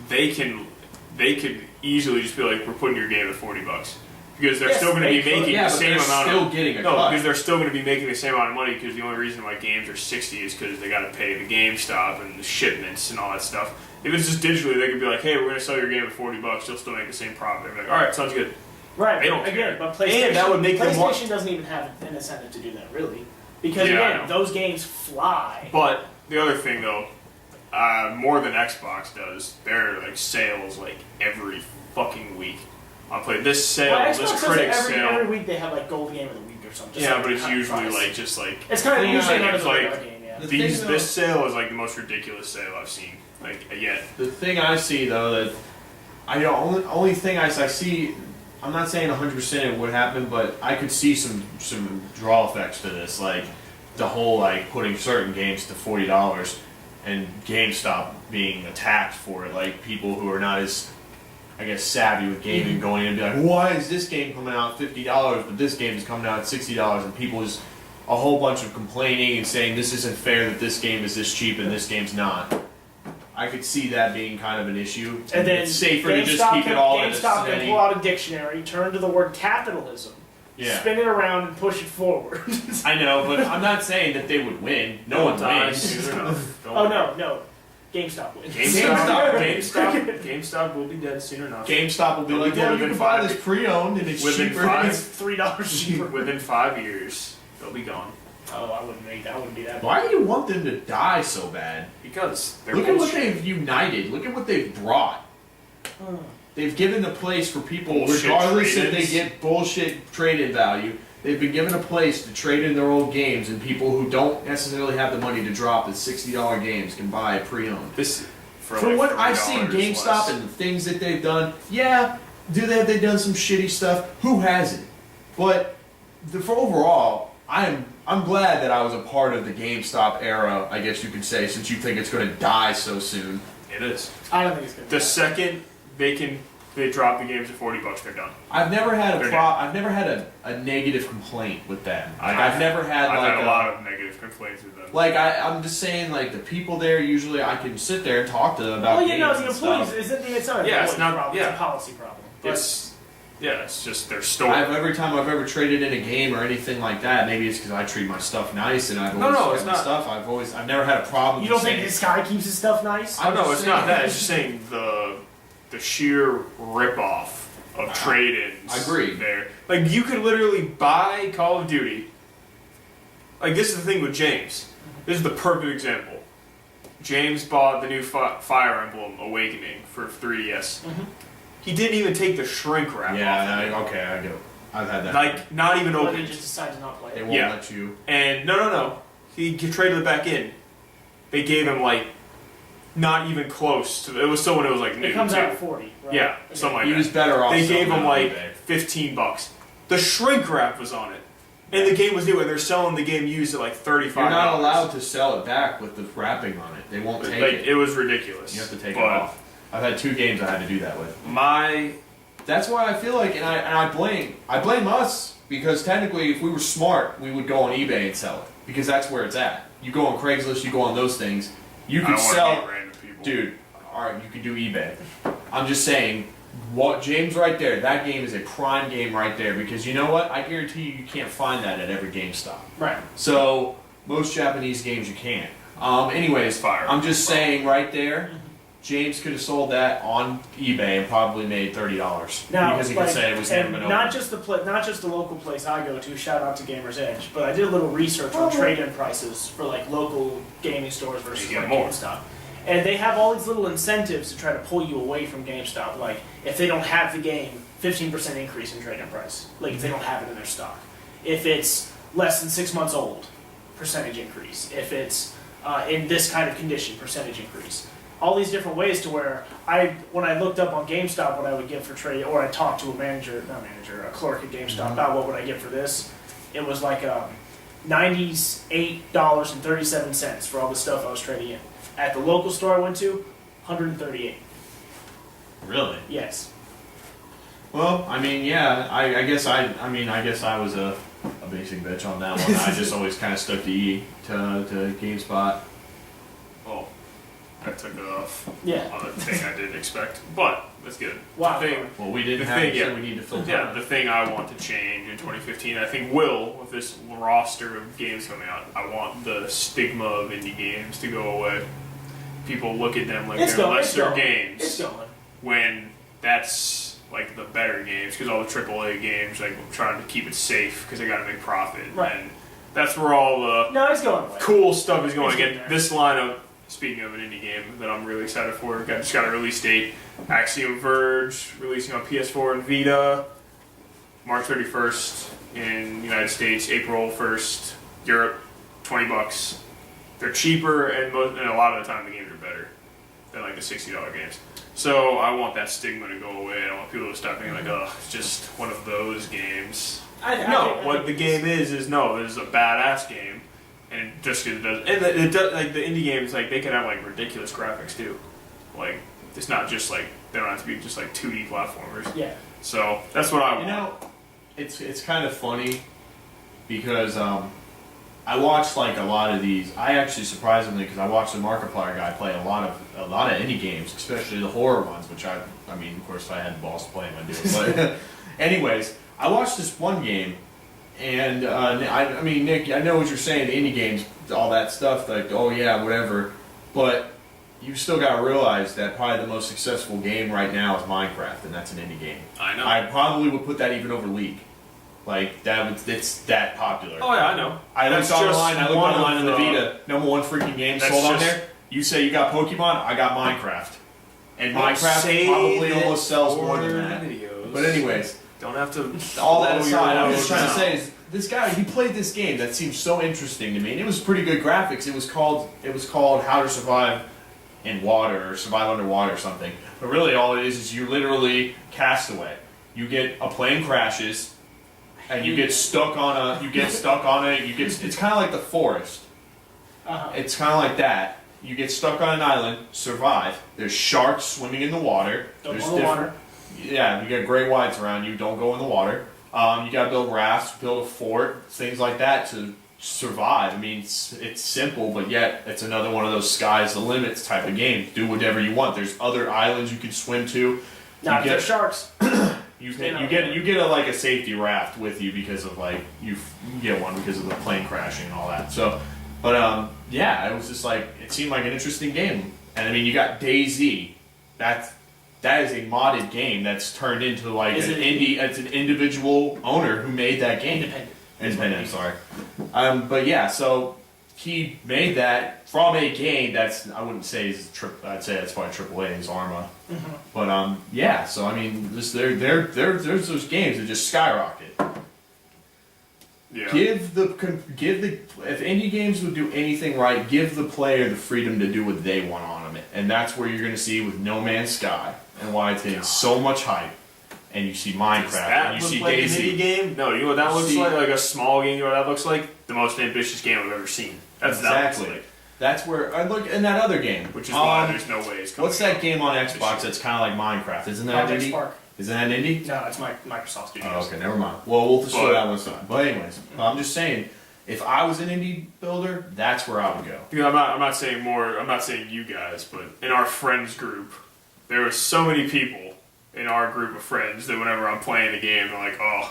they could easily just be like, we're putting your game at $40 because they're Yes, still going to they be could. making Yeah, the but same they're amount. still getting a No, cut. because they're still going to be making the same amount of money. Because the only reason why games are 60 is because they got to pay the GameStop and the shipments and all that stuff. If it's just digitally, they could be like, hey, we're going to sell your game at $40. You'll still make the same profit. They're like, all right, sounds good. right. They don't again, care. but PlayStation, And that would make them PlayStation want- doesn't even have an incentive to do that, really, because Yeah, I again, know. those games fly. But the other thing, though, more than Xbox does, their like sales like every fucking week. I'll play this sale, Well, this Xbox critic does it sale. every week they have like gold game of the week or something. just Yeah, like but it's cut usually price. like just like It's kind of Yeah, usually not it's as a like- regular game. Yeah. The these. thing, though- This sale is like the most ridiculous sale I've seen like yet. The thing I see, though, that only thing I see, I'm not saying 100% it would happen, but I could see some draw effects to this, like the whole like putting certain games to $40 and GameStop being attacked for it, like people who are not as, I guess, savvy with gaming going in and be like, why is this game coming out at $50 but this game is coming out at $60, and people just a whole bunch of complaining and saying this isn't fair that this game is this cheap and this game's not. I could see that being kind of an issue. And then it's safer GameStop to just keep it all in a GameStop can steady. pull out a dictionary, turn to the word capitalism, Yeah, spin it around, and push it forward. I know, but I'm not saying that they would win. No one dies wins. soon enough. Don't Oh worry. no. GameStop wins. GameStop will be dead soon enough. GameStop will be like, well, you can buy this pre-owned and it's cheaper. It's $3 cheaper. Within 5 years, they'll be gone. Oh, I wouldn't be that. Why do you want them to die so bad? Because they're Look at what they've united. Look at what they've brought. They've given the place for people, regardless if they get bullshit trade-in value, they've been given a place to trade in their old games, and people who don't necessarily have the money to drop the $60 games can buy a pre-owned. For like what I've $3 seen GameStop less. and the things that they've done, have they done some shitty stuff? Who hasn't? But for overall, I'm glad that I was a part of the GameStop era, I guess you could say, since you think it's going to die so soon. It is. I don't think it's going to die. The second they drop the games at $40, they're done. I've never had I've never had a negative complaint with them. I've never had a lot of negative complaints with them. Like I'm just saying, like the people there usually I can sit there and talk to them about. The employees. It's not a problem. Yeah. It's a policy problem. It's just their store. Every time I've ever traded in a game or anything like that, maybe it's because I treat my stuff nice and I've always kept my stuff. I've never had a problem. You don't think this guy keeps his stuff nice? No, it's not that. It's just saying the sheer ripoff of trade-ins. I agree. There, like you could literally buy Call of Duty. Like this is the thing with James. This is the perfect example. James bought the new Fire Emblem Awakening for 3DS. Mm-hmm. He didn't even take the shrink wrap off. Okay, I get it. I've had that. Like, not even But open. they just decide to not play They it. won't let you. And, no. He traded it back in. They gave him, like, not even close to... It was still when it was, like, new, It comes too. out at 40, right? Yeah, something like that. He was better off. They gave him, selling like, it. $15. The shrink wrap was on it. And the game was new, and they're selling the game used at, like, $35. You're not allowed to sell it back with the wrapping on it. They won't take it. It was ridiculous. You have to take it off. I've had 2 games I had to do that with. That's why I feel like, and I blame us, because technically if we were smart, we would go on eBay and sell it. Because that's where it's at. You go on Craigslist, you go on those things, you could sell, random people. Dude, alright, you could do eBay. I'm just saying, what James right there, that game is a prime game right there, because you know what, I guarantee you can't find that at every GameStop. Right. So, most Japanese games you can't. Anyways, I'm just saying right there, James could have sold that on eBay and probably made $30 now, because he could say it was never been not just the local place I go to. Shout out to Gamers Edge, but I did a little research on trade-in prices for like local gaming stores versus like GameStop, and they have all these little incentives to try to pull you away from GameStop. Like if they don't have the game, 15% increase in trade-in price. Like if they don't have it in their stock. If it's less than 6 months old, percentage increase. If it's in this kind of condition, percentage increase. All these different ways to where when I looked up on GameStop what I would get for trade, or I talked to a a clerk at GameStop about what would I get for this, it was like $98.37 for all the stuff I was trading in. At the local store I went to, $138. Really? Yes. Well, I mean, yeah, I guess I was a basic bitch on that one. I just always kind of stuck to GameSpot. Oh. I took it off on Yeah. the thing I didn't expect, but that's good. Wow. Well, we didn't The have thing, it, yeah. so we need to filter. Yeah, the thing I want to change in 2015, I think with this roster of games coming out, I want the stigma of indie games to go away. People look at them like they're lesser games. It's going. When that's like the better games, because all the AAA games, like trying to keep it safe because they got to make profit. Right. And that's where all the It's going away. cool stuff is going. It's getting And there. this lineup, speaking of an indie game that I'm really excited for, just got a release date. Axiom Verge, releasing on PS4 and Vita, March 31st in the United States, April 1st, Europe, $20. They're cheaper, and a lot of the time the games are better than like the $60 games. So I want that stigma to go away. I want people to stop being like, oh, it's just one of those games. What the game is this is a badass game. And just because it does, and it does, like the indie games, like they can have like ridiculous graphics too. Like it's not just like they don't have to be just like 2D platformers. Yeah. So that's what I want. You know, it's kind of funny because I watched like a lot of these. I actually surprisingly, because I watched the Markiplier guy play a lot of indie games, especially the horror ones, which I mean, of course, I had the balls to play them. I do. But anyways, I watched this one game. And, I mean, Nick, I know what you're saying, the indie games, all that stuff, like, oh yeah, whatever. But you still got to realize that probably the most successful game right now is Minecraft, and that's an indie game. I know. I probably would put that even over League. Like it's that popular. Oh yeah, I know. I looked online on the Vita. #1 freaking game sold on just, there. You say you got Pokemon, I got Minecraft, and Minecraft save probably it almost sells more than for that. videos. But anyways, Don't have to. all that blow aside, your I'm just load trying to now. say is this guy, he played this game that seemed so interesting to me, and it was pretty good graphics. It was called How to Survive in Water or Survive Underwater or something. But really, all it is you literally Castaway. You get a plane crashes, and you get stuck on it. It's kind of like The Forest. It's kind of like that. You get stuck on an island, survive. There's sharks swimming in the water. Don't go in the water. Yeah, you got great whites around you. Don't go in the water. You got to build rafts, build a fort, things like that to survive. I mean, it's simple, but yet it's another one of those sky's the limits type of games. Do whatever you want. There's other islands you can swim to. Not if they're sharks. You get a safety raft with you because of you get one because of the plane crashing and all that. So, but yeah, it was just it seemed like an interesting game. And I mean, you got DayZ. That is a modded game that's turned into it's an individual owner who made that game. Independent, sorry. But yeah, so he made that from a game that's, I wouldn't say I'd say that's probably AAA is Arma. Mm-hmm. But yeah, so I mean, there's those games that just skyrocket. Yeah. Give the if indie games would do anything right, give the player the freedom to do what they want on them, and that's where you're going to see with No Man's Sky and why it's getting so much hype. And you see Minecraft, and you see like DayZ. an indie game? No, you know what that looks like? Like a small game. You know what that looks like? The most ambitious game I've ever seen. That's exactly. That looks like. That's where I look in that other game, which is why there's no way it's coming. What's that game on Xbox that's kind of like Minecraft? Isn't that Project indie? Spark. Isn't that indie? No, it's Microsoft Studios. Oh, okay, never mind. Well, we'll just throw that one aside. But anyways, I'm just saying, if I was an indie builder, that's where I would go. You know, I'm not saying more. I'm not saying you guys, but in our friends group, there were so many people in our group of friends that whenever I'm playing the game, they're like, oh,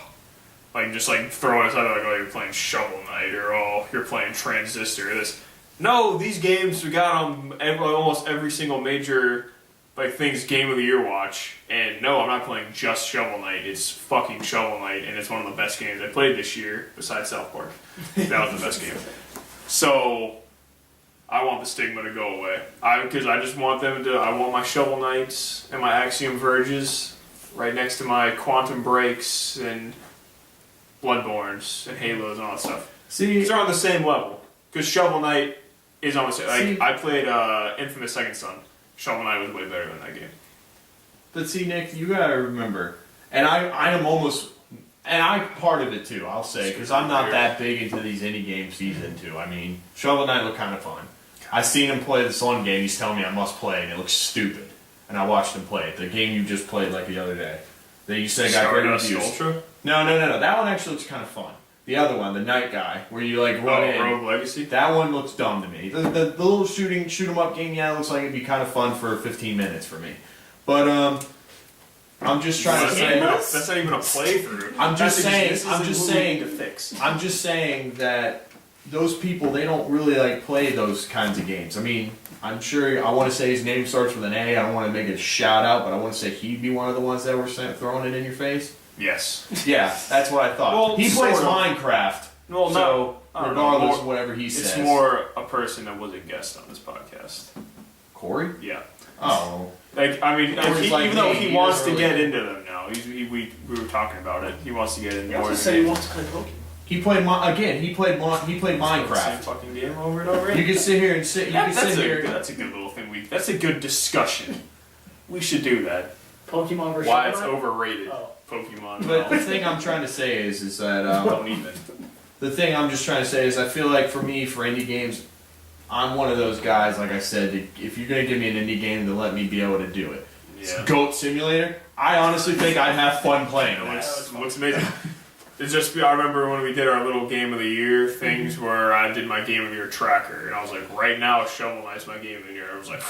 just throwing us out like, oh, you're playing Shovel Knight, or oh, you're playing Transistor, or this. No, these games we got on almost every single major things Game of the Year watch, and no, I'm not playing just Shovel Knight. It's fucking Shovel Knight, and it's one of the best games I played this year besides South Park. That was the best game. So I want the stigma to go away. Because I just want them to. I want my Shovel Knights and my Axiom Verges right next to my Quantum Breaks and Bloodborns and Halos and all that stuff. See, because they're on the same level. Because Shovel Knight is on the same. I played Infamous Second Son. Shovel Knight was way better than that game. But see, Nick, you gotta remember, and I am almost, and I part of it too. I'll say because I'm not that big into these indie games he's into. I mean, Shovel Knight looked kind of fun. I seen him play this one game. He's telling me I must play, and it looks stupid. And I watched him play it. The game you just played the other day. That you said got great reviews. Ultra? No. That one actually looks kind of fun. The other one, the Night Guy, where you run in. Rogue Legacy? That one looks dumb to me. The little shoot 'em up game, yeah, it looks like it'd be kind of fun for 15 minutes for me. But I'm just trying to say that's not even a playthrough. I'm just saying that those people, they don't really play those kinds of games. I mean, I'm sure I want to say his name starts with an A. I don't want to make a shout out, but I want to say he'd be one of the ones that were throwing it in your face. Yes. Yeah, that's what I thought. Well, he plays Minecraft. Well, so regardless of whatever he says. It's more a person that was a guest on this podcast. Corey? Yeah. Oh. Even though he wants to get into them now. We were talking about it. He wants to get into more. He also said he wants to play Pokemon. He played Minecraft. Same fucking game over and over again. You can sit here and sit. That's a good little thing. That's a good discussion. We should do that. Pokemon versus why it's overrated. Oh. Pokemon. But the thing I'm trying to say is that don't even. The thing I'm just trying to say is I feel like for me, for indie games, I'm one of those guys. Like I said, if you're gonna give me an indie game, then let me be able to do it. Yeah. Goat Simulator. I honestly think I'd have fun playing that. It looks amazing. I remember when we did our little Game of the Year things where I did my Game of the Year tracker, and I was like, right now, Shovel Knight's my Game of the Year. I was like,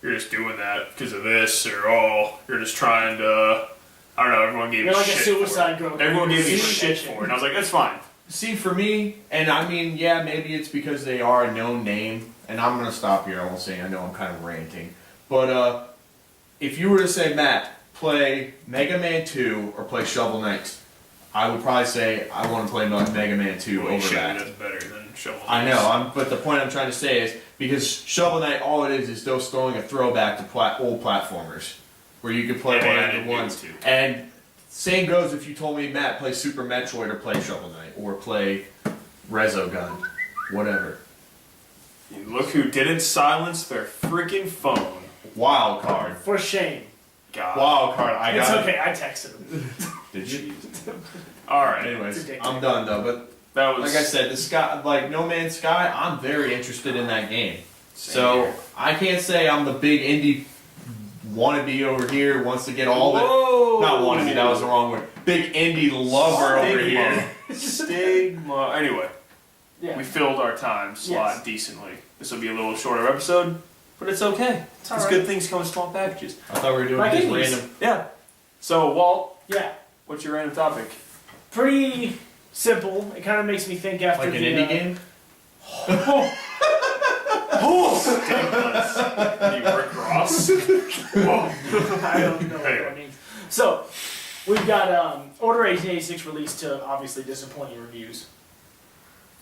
you're just doing that because of this, or you're just trying to. I don't know. Everyone gave me shit. You're like a suicide girl. Everyone gave me shit for it, and I was like, that's fine. See, for me, and I mean, yeah, maybe it's because they are a known name, and I'm going to stop here. I won't say, I know I'm kind of ranting. But if you were to say, Matt, play Mega Man 2 or play Shovel Knight, I would probably say I want to play Mega Man 2 over that. That's better than Shovel Knight. I know, but the point I'm trying to say is, because Shovel Knight, all it is just throwing a throwback to old platformers, where you could play one of the ones. And same goes if you told me, Matt, play Super Metroid or play Shovel Knight or play Resogun, whatever. Look who didn't silence their freaking phone. Wild card. For shame. God. Wild card. It's okay. I texted him. Did you? All right. Anyways, I'm done though. But that was like I said, the Sky, like No Man's Sky. I'm very interested in that game. So here. I can't say I'm the big indie wannabe over here wants to get all Whoa. the not wannabe. That was the wrong word. Big indie lover over here. Stigma. Anyway, Yeah. we filled our time slot decently. This will be a little shorter episode, but it's okay. Because good things come in small packages. I thought we were doing Like just indies. random. Yeah. So, Walt, Yeah. what's your random topic? Pretty simple. It kind of makes me think after Like an the, indie game? You Rick Ross? I don't know what that means. So, we've got Order 1886 released to obviously disappointing reviews.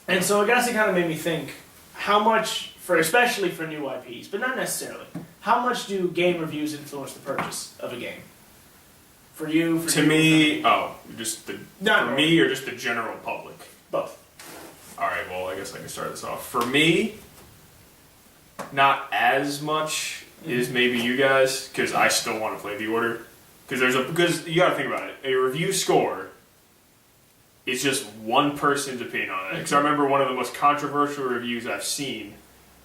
And so I guess it kind of made me think, how much, especially for new IPs, but not necessarily, how much do game reviews influence the purchase of a game? For you, To me, just the Not for really. me or just the general public? Both. All right, well, I guess I can start this off. For me, not as much as maybe you guys, because I still want to play the Order. Because you got to think about it. A review score is just one person's opinion on it. Because I remember one of the most controversial reviews I've seen.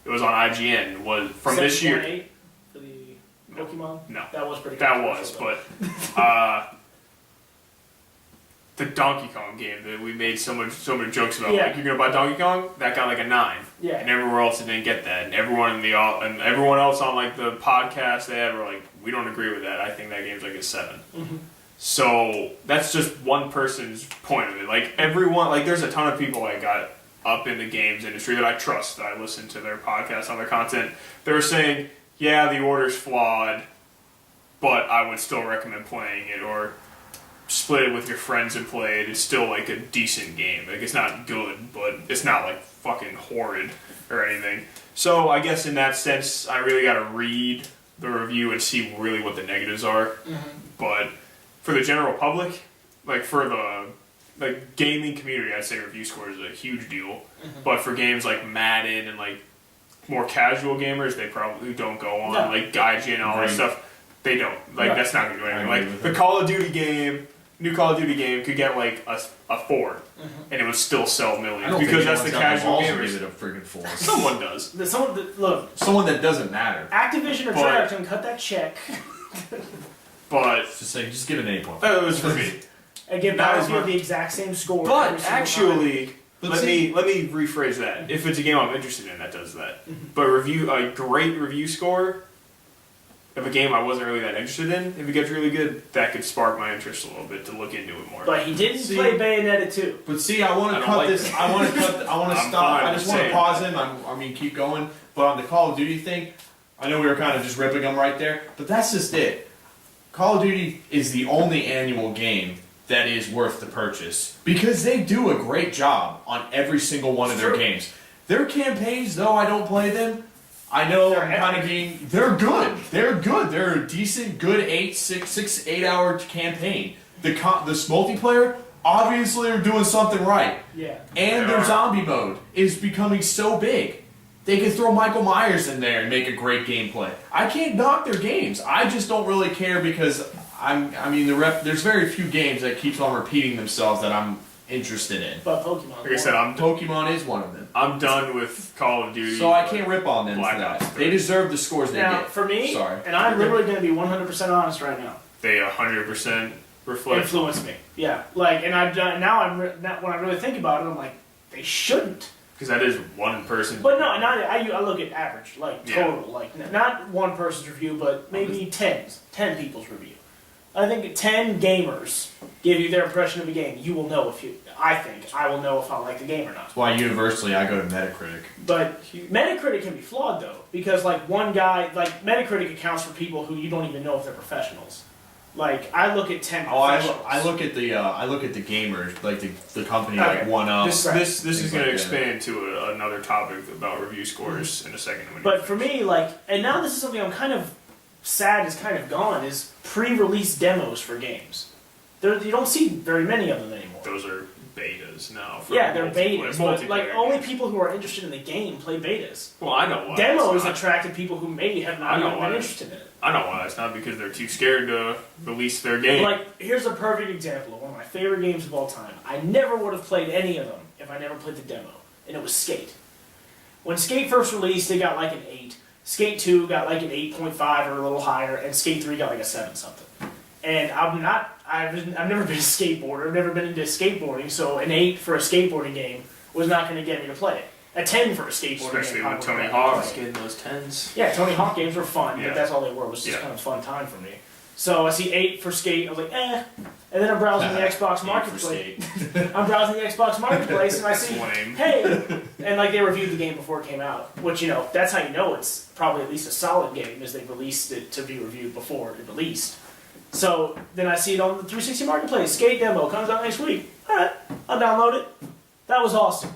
It was on IGN. Was from this year. 7.8 for the Pokemon. No, That was pretty. that was, controversial, but the Donkey Kong game that we made so many jokes about. Yeah. Like, you're gonna buy Donkey Kong? That got like a 9. Yeah. And everywhere else it didn't get that. And everyone else on like the podcast they had were like, we don't agree with that. I think that game's like a 7. Mm-hmm. So that's just one person's point of it. Like everyone, like there's a ton of people that got up in the games industry that I trust. That I listen to their podcasts on their content. They're saying, yeah, the Order's flawed, but I would still recommend playing it, or split it with your friends and play it. It's still like a decent game. Like it's not good, but it's not like fucking horrid or anything. So I guess in that sense, I really got to read the review and see really what the negatives are. Mm-hmm. But for the general public, like for the gaming community, I'd say review score is a huge deal. Mm-hmm. But for games like Madden and like more casual gamers, they probably don't go on like IGN and all that stuff. They don't. Like that's not gonna do anything. Like the Call of Duty game, new Call of Duty game could get like a 4, and it would still sell millions because that's the casual gamers. Give it a freaking 4. Someone does. Someone that doesn't matter. Activision or Treyarch can cut that check. But just give it an 8.5. that was for me. And give Battlefield the exact same score. But actually, let me see- rephrase that. If it's a game I'm interested in, that does that. But a great review score of a game I wasn't really that interested in, if it gets really good, that could spark my interest a little bit to look into it more. But he didn't play Bayonetta 2. But see, I want I to don't cut like this. that. I want to cut. I want to I'm stop. fine I just want to saying pause him. I mean, keep going. But on the Call of Duty thing, I know we were kind of just ripping them right there, but that's just it. Call of Duty is the only annual game that is worth the purchase because they do a great job on every single one of their games. Their campaigns, though I don't play them, I know I'm kind of being. They're good. They're good. They're a decent, good 8 hour campaign. This multiplayer obviously are doing something right. Yeah. And their zombie mode is becoming so big. They can throw Michael Myers in there and make a great gameplay. I can't knock their games. I just don't really care because there's very few games that keeps on repeating themselves that I'm interested in. But Pokemon. Like I said, Pokemon is one of them. I'm done with Call of Duty. So I can't rip on them Black for that. Ops 3. They deserve the scores they Now, get. for me, Sorry. and I'm literally going to be 100% honest right now. They 100% reflect. Influence me. Yeah. Like, and I've done, now when I really think about it, I'm like, they shouldn't. Because that is one person. But no, I look at average, like Yeah. total, like not one person's review, but maybe 10 people's review. I think 10 gamers give you their impression of a game. You will know I will know if I like the game or not. That's why universally I go to Metacritic. But Metacritic can be flawed though, because like one guy, like Metacritic accounts for people who you don't even know if they're professionals. Like I look at 10 professionals. I look at the gamers, like the company like 1UP. This is going to like expand to another topic about review scores in a second. But for me, like, and now this is something I'm kind of sad is kind of gone, is pre-release demos for games. You don't see very many of them anymore. Those are betas now. Yeah, they're betas, but like only people who are interested in the game play betas. Well, I know why. Demos attracted people who maybe have not even been interested in it. I know why. It's not because they're too scared to release their game. Like, here's a perfect example of one of my favorite games of all time. I never would have played any of them if I never played the demo, and it was Skate. When Skate first released, it got like an 8. Skate 2 got like an 8.5 or a little higher, and Skate 3 got like a 7 something. And I've never been a skateboarder, I've never been into skateboarding, so an 8 for a skateboarding game was not going to get me to play it. A 10 for a skateboarding Especially game. with Tony Hawk's getting those 10s. Yeah, Tony Hawk games were fun, Yeah. but that's all they were, was just kind of a fun time for me. So I see 8 for Skate, I was like, eh. And then I'm browsing the Xbox Marketplace. I'm browsing the Xbox Marketplace and I see, hey, and like they reviewed the game before it came out, which, you know, that's how you know it's probably at least a solid game, is they released it to be reviewed before it released. So then I see it on the 360 Marketplace, Skate demo comes out next week. Alright, I'll download it. That was awesome.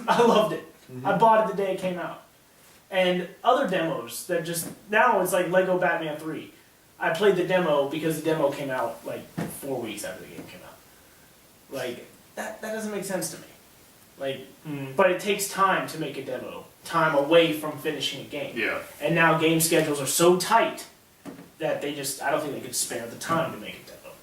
I loved it. I bought it the day it came out. And other demos that just, now it's like Lego Batman 3. I played the demo because the demo came out like 4 weeks after the game came out. Like, that doesn't make sense to me. Like, but it takes time to make a demo. Time away from finishing a game. Yeah. And now game schedules are so tight that they just, I don't think they can spare the time to make a demo.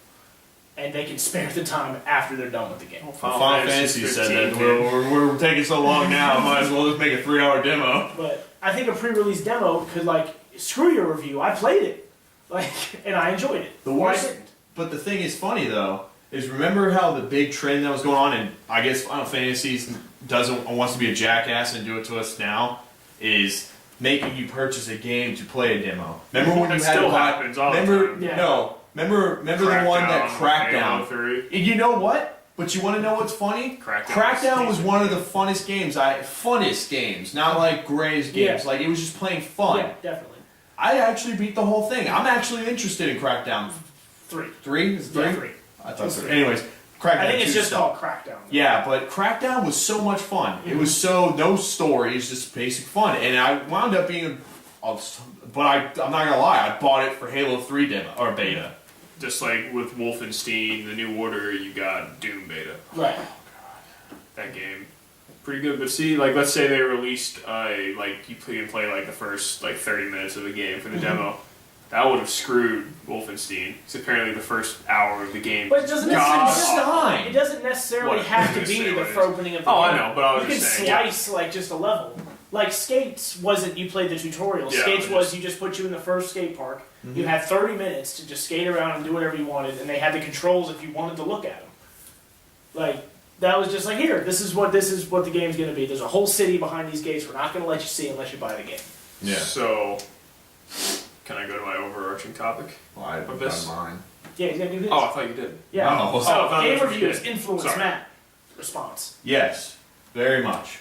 And they can spare the time after they're done with the game. Well, Final Fantasy said that we're taking so long now, might as well just make a 3-hour demo. But I think a pre-release demo could, like, screw your review. I played it. Like, and I enjoyed it. The worst, but the thing is funny though, is remember how the big trend that was going on, and I guess Final Fantasy wants to be a jackass and do it to us now, is making you purchase a game to play a demo. Remember when you had to buy? Happens all the time. Yeah. No. Remember the one that Crackdown. 3. You know what? But you want to know what's funny? Crackdown was one of the funnest games. Funnest games, not like Gray's games. Like it was just plain fun. Yeah, definitely. I actually beat the whole thing. I'm actually interested in Crackdown. 3. 3? Is it 3? Yeah, 3. I thought so. Anyways, Crackdown. I think it's just called Crackdown. Yeah, but Crackdown was so much fun. It was no story. It's just basic fun, and I wound up being. But I'm not gonna lie. I bought it for Halo 3 demo or beta. Just like with Wolfenstein, The New Order, you got Doom beta. Right. Oh god, that game, pretty good. But see, like let's say they released like you can play like the first like 30 minutes of the game for the demo. That would have screwed Wolfenstein. Because apparently the first hour of the game. But it doesn't necessarily have to be the opening of the game. I know, but I was you just can saying, slice like just a level. Like Skates wasn't you played the tutorial. Yeah, Skates was you just put you in the first skate park. You had 30 minutes to just skate around and do whatever you wanted, and they had the controls if you wanted to look at them. Like that was just like here. This is what the game's going to be. There's a whole city behind these gates. We're not going to let you see unless you buy the game. Yeah. So, can I go to my overarching topic? Well, I've of this? done mine. Yeah, he's going to do this. Oh, I thought you did. Yeah. Oh, So game reviews influence Matt response. Yes, very much.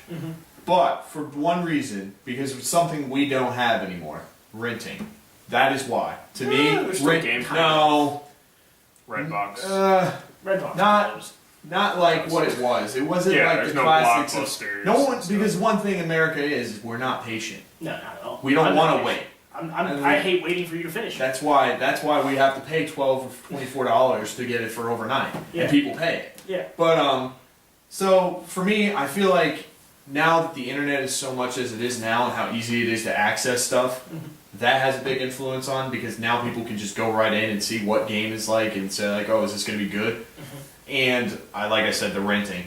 But for one reason, because it's something we don't have anymore: renting. That is why. To me, there's still game time. no. Redbox. Redbox. Not like what it was. It wasn't like the no classics. blockbusters. No one, because one thing America is we're not patient. No, not at all. We don't want to wait. I hate waiting for you to finish. That's why we have to pay $12 or $24 to get it for overnight, Yeah. and people pay it. Yeah. But so for me, I feel like now that the internet is so much as it is now, and how easy it is to access stuff, that has a big influence on, because now people can just go right in and see what game is like and say like, oh, is this going to be good? And like I said, the renting.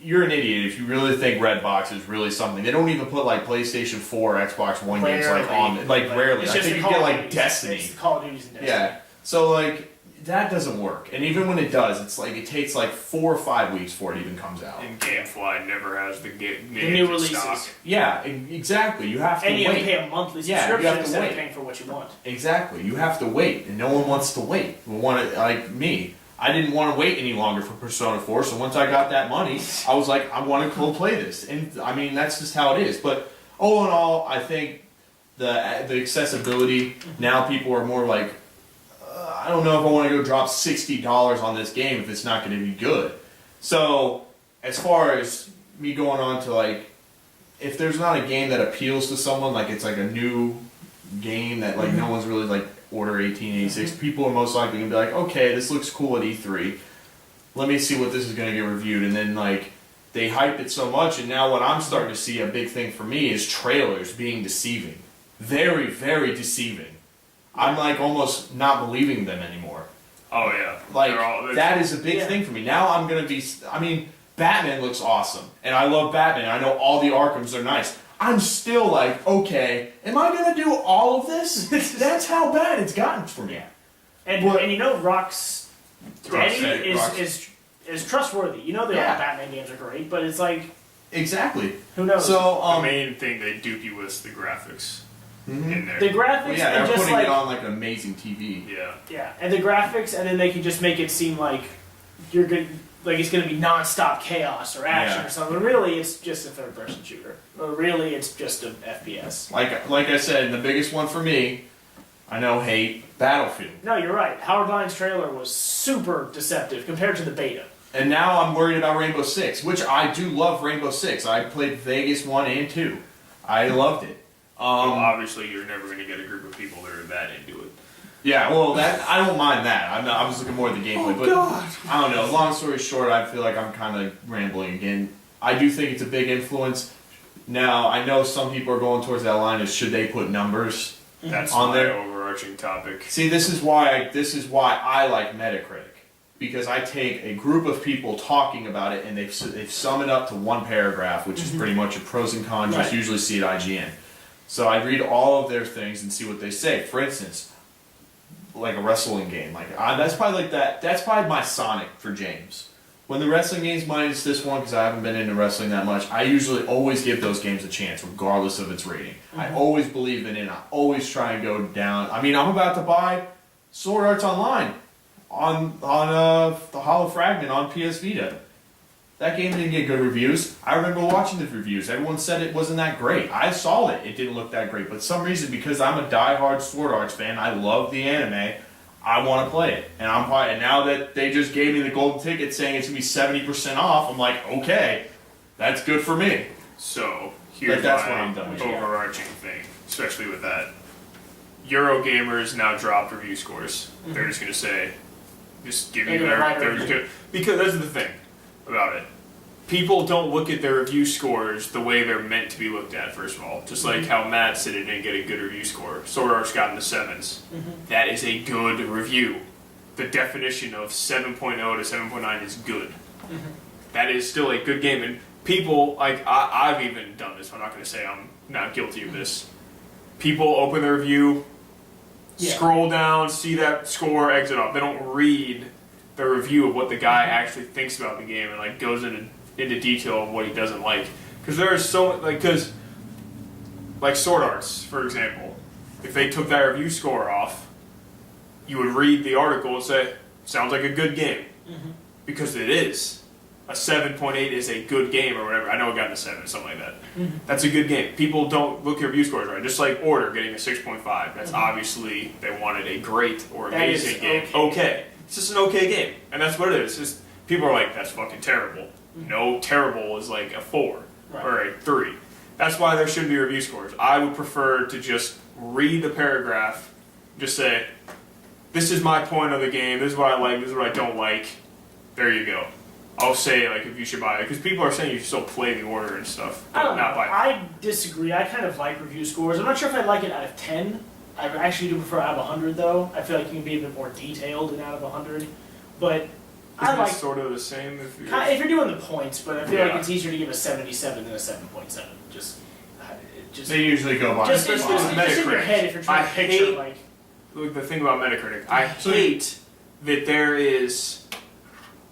You're an idiot if you really think Redbox is really something. They don't even put like PlayStation 4 or Xbox One games like on rarely. I think you get like Destiny. It's the Call of Duties and Destiny. Yeah. So like that doesn't work. And even when it does, it's like it takes like 4 or 5 weeks before it even comes out. And GameFly never has the new releases. stock. Yeah, exactly. You have to and you wait. have to pay a monthly Yeah, subscription you have to instead wait. of paying for what you want. Exactly. You have to wait, and no one wants to wait. We want to, like me. I didn't want to wait any longer for Persona 4, so once I got that money, I was like, I want to go play this. And I mean, that's just how it is. But all in all, I think the accessibility, now people are more like, I don't know if I want to go drop $60 on this game if it's not going to be good. So, as far as me going on to like, if there's not a game that appeals to someone, like it's like a new game that like no one's really like Order 1886, people are most likely going to be like, okay, this looks cool at E3. Let me see what this is going to get reviewed. And then like, they hype it so much, and now what I'm starting to see, a big thing for me, is trailers being deceiving. Very, very deceiving. I'm like almost not believing them anymore. Oh yeah, like that is a big thing for me. Now I'm gonna be. I mean, Batman looks awesome, and I love Batman. I know all the Arkhams are nice. I'm still like, okay, am I gonna do all of this? That's how bad it's gotten for me. And you know, Rocksteady is trustworthy. You know, the Batman games are great, but it's like exactly. Who knows? So the main thing they dupe you with is the graphics. In there. The graphics, well, yeah, and they're just putting like it on like an amazing TV. Yeah, and the graphics, and then they can just make it seem like you're good, like it's going to be non-stop chaos or action or something. But really, it's just a third-person shooter. Or really, it's just an FPS. Like I said, the biggest one for me, I know, hate Battlefield. No, you're right. Howard Line's trailer was super deceptive compared to the beta. And now I'm worried about Rainbow Six, which I do love Rainbow Six. I played Vegas 1 and 2. I loved it. Well, obviously, you're never going to get a group of people that are that into it. Yeah, well, I don't mind that. I was looking more at the gameplay, but I don't know. Long story short, I feel like I'm kind of rambling again. I do think it's a big influence. Now, I know some people are going towards that line of should they put numbers That's on my there. overarching topic. See, this is why I like Metacritic, because I take a group of people talking about it and they've sum it up to one paragraph, which is pretty much your pros and cons. Just usually see at IGN. So I read all of their things and see what they say. For instance, like a wrestling game, that's probably my Sonic for James. When the wrestling game's minus this one, because I haven't been into wrestling that much, I usually always give those games a chance, regardless of its rating. I always believe in it. I always try and go down. I mean, I'm about to buy Sword Arts Online on the Hollow Fragment on PS Vita. That game didn't get good reviews. I remember watching the reviews. Everyone said it wasn't that great. I saw it. It didn't look that great. But for some reason, because I'm a diehard Sword Arts fan, I love the anime, I want to play it. And now that they just gave me the golden ticket saying it's going to be 70% off, I'm like, okay, that's good for me. So, here's my overarching thing, especially with that. Eurogamers now dropped review scores. They're just going to say, just give you their... Because that's the thing about it. People don't look at their review scores the way they're meant to be looked at, first of all. Just like how Matt said it didn't get a good review score. Sword Art's got in the 7s. That is a good review. The definition of 7.0 to 7.9 is good. That is still a good game. And people, like, I've even done this. I'm not going to say I'm not guilty of this. People open their review, scroll down, see that score, exit off. They don't read the review of what the guy actually thinks about the game and like goes into detail of what he doesn't like. Because there is so like Sword Arts, for example, if they took that review score off, you would read the article and say, sounds like a good game. Because it is. A 7.8 is a good game or whatever. I know it got a 7, something like that. That's a good game. People don't look at review scores right. Just like Order getting a 6.5. That's obviously they wanted a great or amazing game. Okay. It's just an okay game. And that's what it is. It's just, people are like, that's fucking terrible. No, terrible is like a 4 or a 3. That's why there should be review scores. I would prefer to just read the paragraph, just say, this is my point of the game, this is what I like, this is what I don't like. There you go. I'll say like if you should buy it, because people are saying you should still play the Order and stuff. I don't know. I disagree. I kind of like review scores. I'm not sure if I like it out of 10. I actually do prefer out of 100 though. I feel like you can be a bit more detailed than out of 100. But I like sort of the same if you're doing the points, but I feel like it's easier to give a 77 than a 7.7. Just they usually go by. Just in your head if you're trying to picture like the thing about Metacritic. I hate that there is,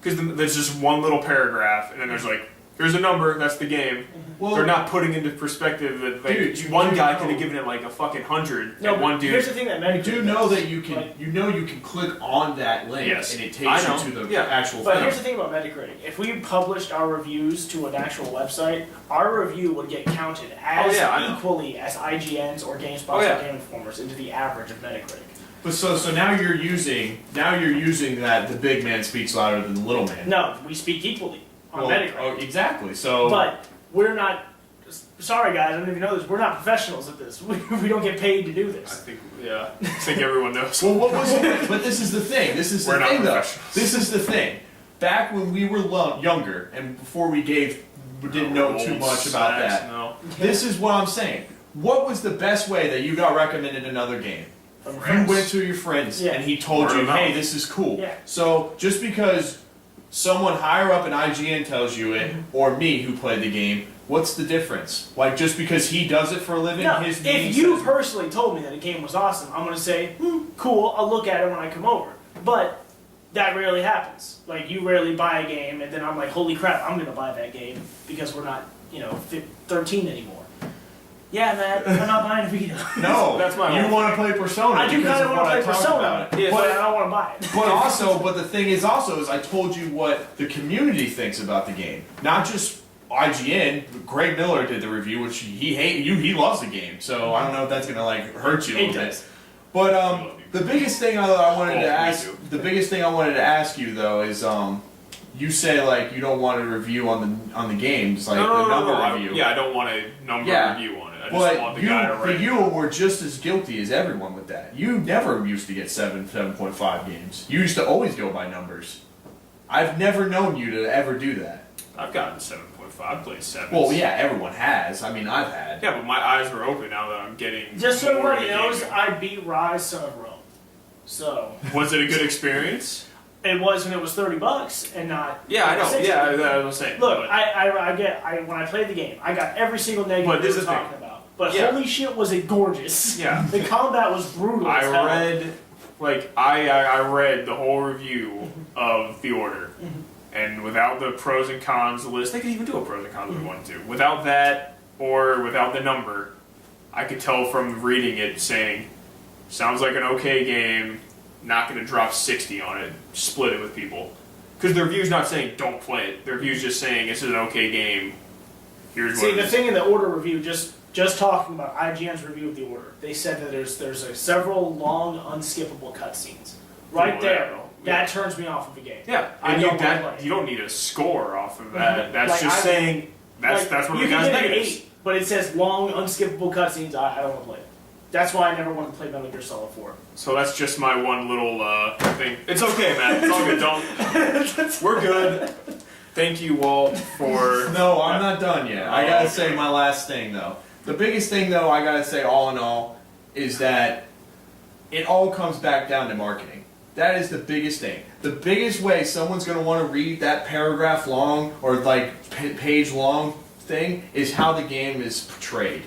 because there's just one little paragraph, and then there's like, here's a number, that's the game. Well, they're not putting into perspective that like, one guy could have given it like a fucking 100, no, and one dude. Here's the thing that Metacritic. You do know that you can, you can click on that link, and it takes you to the actual. But here's the thing about Metacritic: if we published our reviews to an actual website, our review would get counted as equally as IGN's or GameSpot's or Game Informer's into the average of Metacritic. But so now you're using that the big man speaks louder than the little man. No, we speak equally on Metacritic. Oh, exactly. So, but we're not. Sorry, guys, I don't even know this. We're not professionals at this. We don't get paid to do this. I think everyone knows. Well, what was it? But this is the thing. This is the thing, though. This is the thing. Back when we were younger and before we didn't know too much about that. No. This is what I'm saying. What was the best way that you got recommended another game? You went to your friends and he told you, hey, this is cool. Yeah. So just because someone higher up in IGN tells you it, or me who played the game, what's the difference? Like, just because he does it for a living, his name if you personally told me that a game was awesome, I'm going to say, cool, I'll look at it when I come over. But that rarely happens. Like, you rarely buy a game, and then I'm like, holy crap, I'm going to buy that game because we're not, 13 anymore. Yeah, Matt, I'm not buying a Vita. No, that's my you want to play Persona. I do kind of want to play Persona, but I don't want to buy it. But the thing is I told you what the community thinks about the game. Not just IGN. Greg Miller did the review, which he loves the game. So I don't know if that's gonna hurt you a little bit. But the biggest thing I wanted to ask you though is you say you don't want a review on the games the number review. I don't want a number review on it. I just want the guy to write. But you were just as guilty as everyone with that. You never used to get 7.5 games. You used to always go by numbers. I've never known you to ever do that. I've gotten 7.5. I've played 7. Well, yeah, everyone has. I mean, I've had. Yeah, but my eyes were open now that I'm getting. Just so everybody knows, I beat Rise Son of Rome. So. Was it a good experience? It was when it was $30 and not. Yeah, I know. 60. Yeah, I was saying. Look, when I played the game, I got every single negative we were talking about. But holy shit, was it gorgeous! Yeah, the combat was brutal. I read the whole review of The Order, and without the pros and cons list, they could even do a pros and cons if we wanted to. Without that or without the number, I could tell from reading it saying, sounds like an okay game. Not going to drop 60 on it. Split it with people. Because the review's not saying don't play it. The review's just saying this is an okay game. Here's what it is. See, the thing in the Order review, just talking about IGN's review of the Order, they said that there's several long, unskippable cutscenes. Right there. That turns me off of the game. Yeah, and you don't need a score off of that. That's just saying that's one of the guy's negatives. 8, but it says long, unskippable cutscenes. I don't want to play it. That's why I never wanted to play Metal Gear Solid 4. So that's just my one little thing. It's okay, man. It's all good. We're good. Thank you, Walt, for... No, I'm not done yet. I gotta say my last thing, though. The biggest thing, though, I gotta say all in all, is that it all comes back down to marketing. That is the biggest thing. The biggest way someone's gonna want to read that paragraph long, or page long thing, is how the game is portrayed.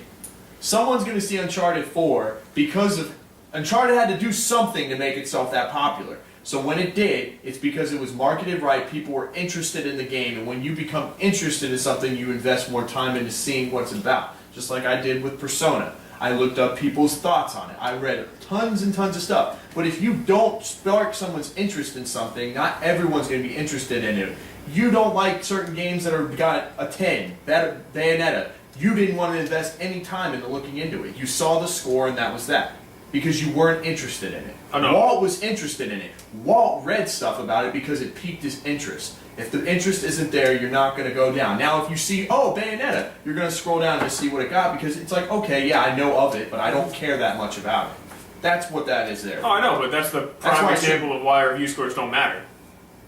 Someone's going to see Uncharted 4 because of Uncharted had to do something to make itself that popular. So when it did, it's because it was marketed right, people were interested in the game, and when you become interested in something, you invest more time into seeing what it's about. Just like I did with Persona. I looked up people's thoughts on it. I read tons and tons of stuff. But if you don't spark someone's interest in something, not everyone's going to be interested in it. You don't like certain games that are got a 10, Bayonetta. You didn't want to invest any time into looking into it. You saw the score and that was that. Because you weren't interested in it. Oh, no. Walt was interested in it. Walt read stuff about it because it piqued his interest. If the interest isn't there, you're not going to go down. Now, if you see, Bayonetta, you're going to scroll down to see what it got because it's like, okay, yeah, I know of it, but I don't care that much about it. That's what that is there. Oh, I know, but that's the prime example of why review scores don't matter.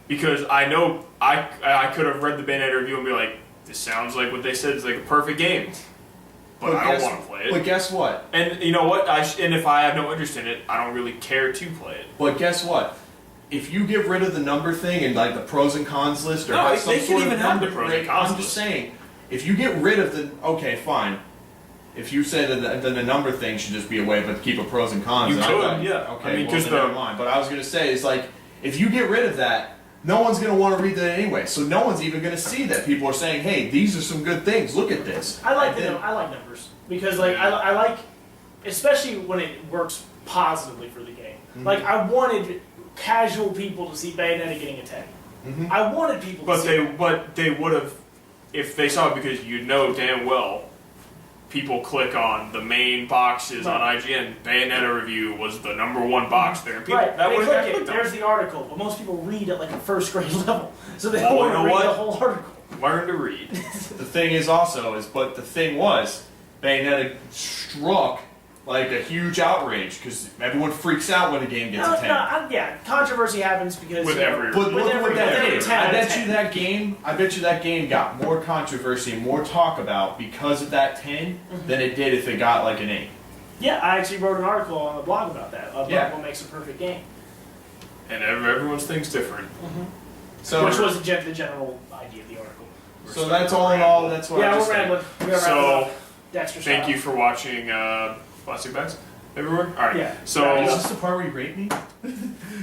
Because I know I could have read the Bayonetta review and be like, this sounds like what they said is like a perfect game. But I don't want to play it. But guess what? And you know what? And if I have no interest in it, I don't really care to play it. But guess what? If you get rid of the number thing and the pros and cons list, or have some they sort can even of have number, the pros and cons I'm just saying, if you get rid of the fine. If you say that the number thing should just be away, but keep a pros and cons, you could, yeah. Okay, never mind. But I was gonna say is If you get rid of that, no one's going to want to read that anyway. So no one's even going to see that people are saying, "Hey, these are some good things. Look at this." I like numbers because like I like, especially when it works positively for the game. Mm-hmm. Like I wanted casual people to see Bayonetta getting a 10. Mm-hmm. I wanted people to see it. But they would have, if they saw it, because you know damn well people click on the main boxes on IGN. Bayonetta review was the #1 box there. And people, Right, that they would click have it, clicked on. there's the article, but most people read at like a first grade level, so they Well, don't you know want to read what? the whole article. Learn to read. The thing is also but the thing was, Bayonetta struck like a huge outrage because everyone freaks out when a game gets a 10. Yeah, controversy happens because With every But look at what that did. every 10 I bet 10. you that game got more controversy and more talk about because of that 10 than it did if it got like an 8. Yeah, I actually wrote an article on the blog about that, about Yeah. what makes a perfect game. And everyone's thing's different. So Which was the general idea of the article. So that's all in all. That's what I Yeah, just we're think. rambling. We gotta So, wrap it up. Dexter Thank style. you for watching Plastic Bags everywhere. All right. Yeah. So Is this the part where you rape me?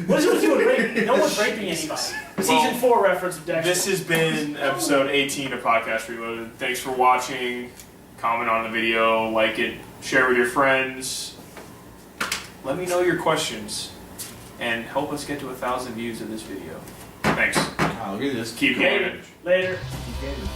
What is it with you and raping? No one's raping anybody. Season 4 reference of Dexter. this has been episode 18 of Podcast Reloaded. Thanks for watching. Comment on the video, like it, share with your friends. Let me know your questions, and help us get to 1,000 views of this video. Thanks. Wow, look at this. Keep going. Later. Keep gaming.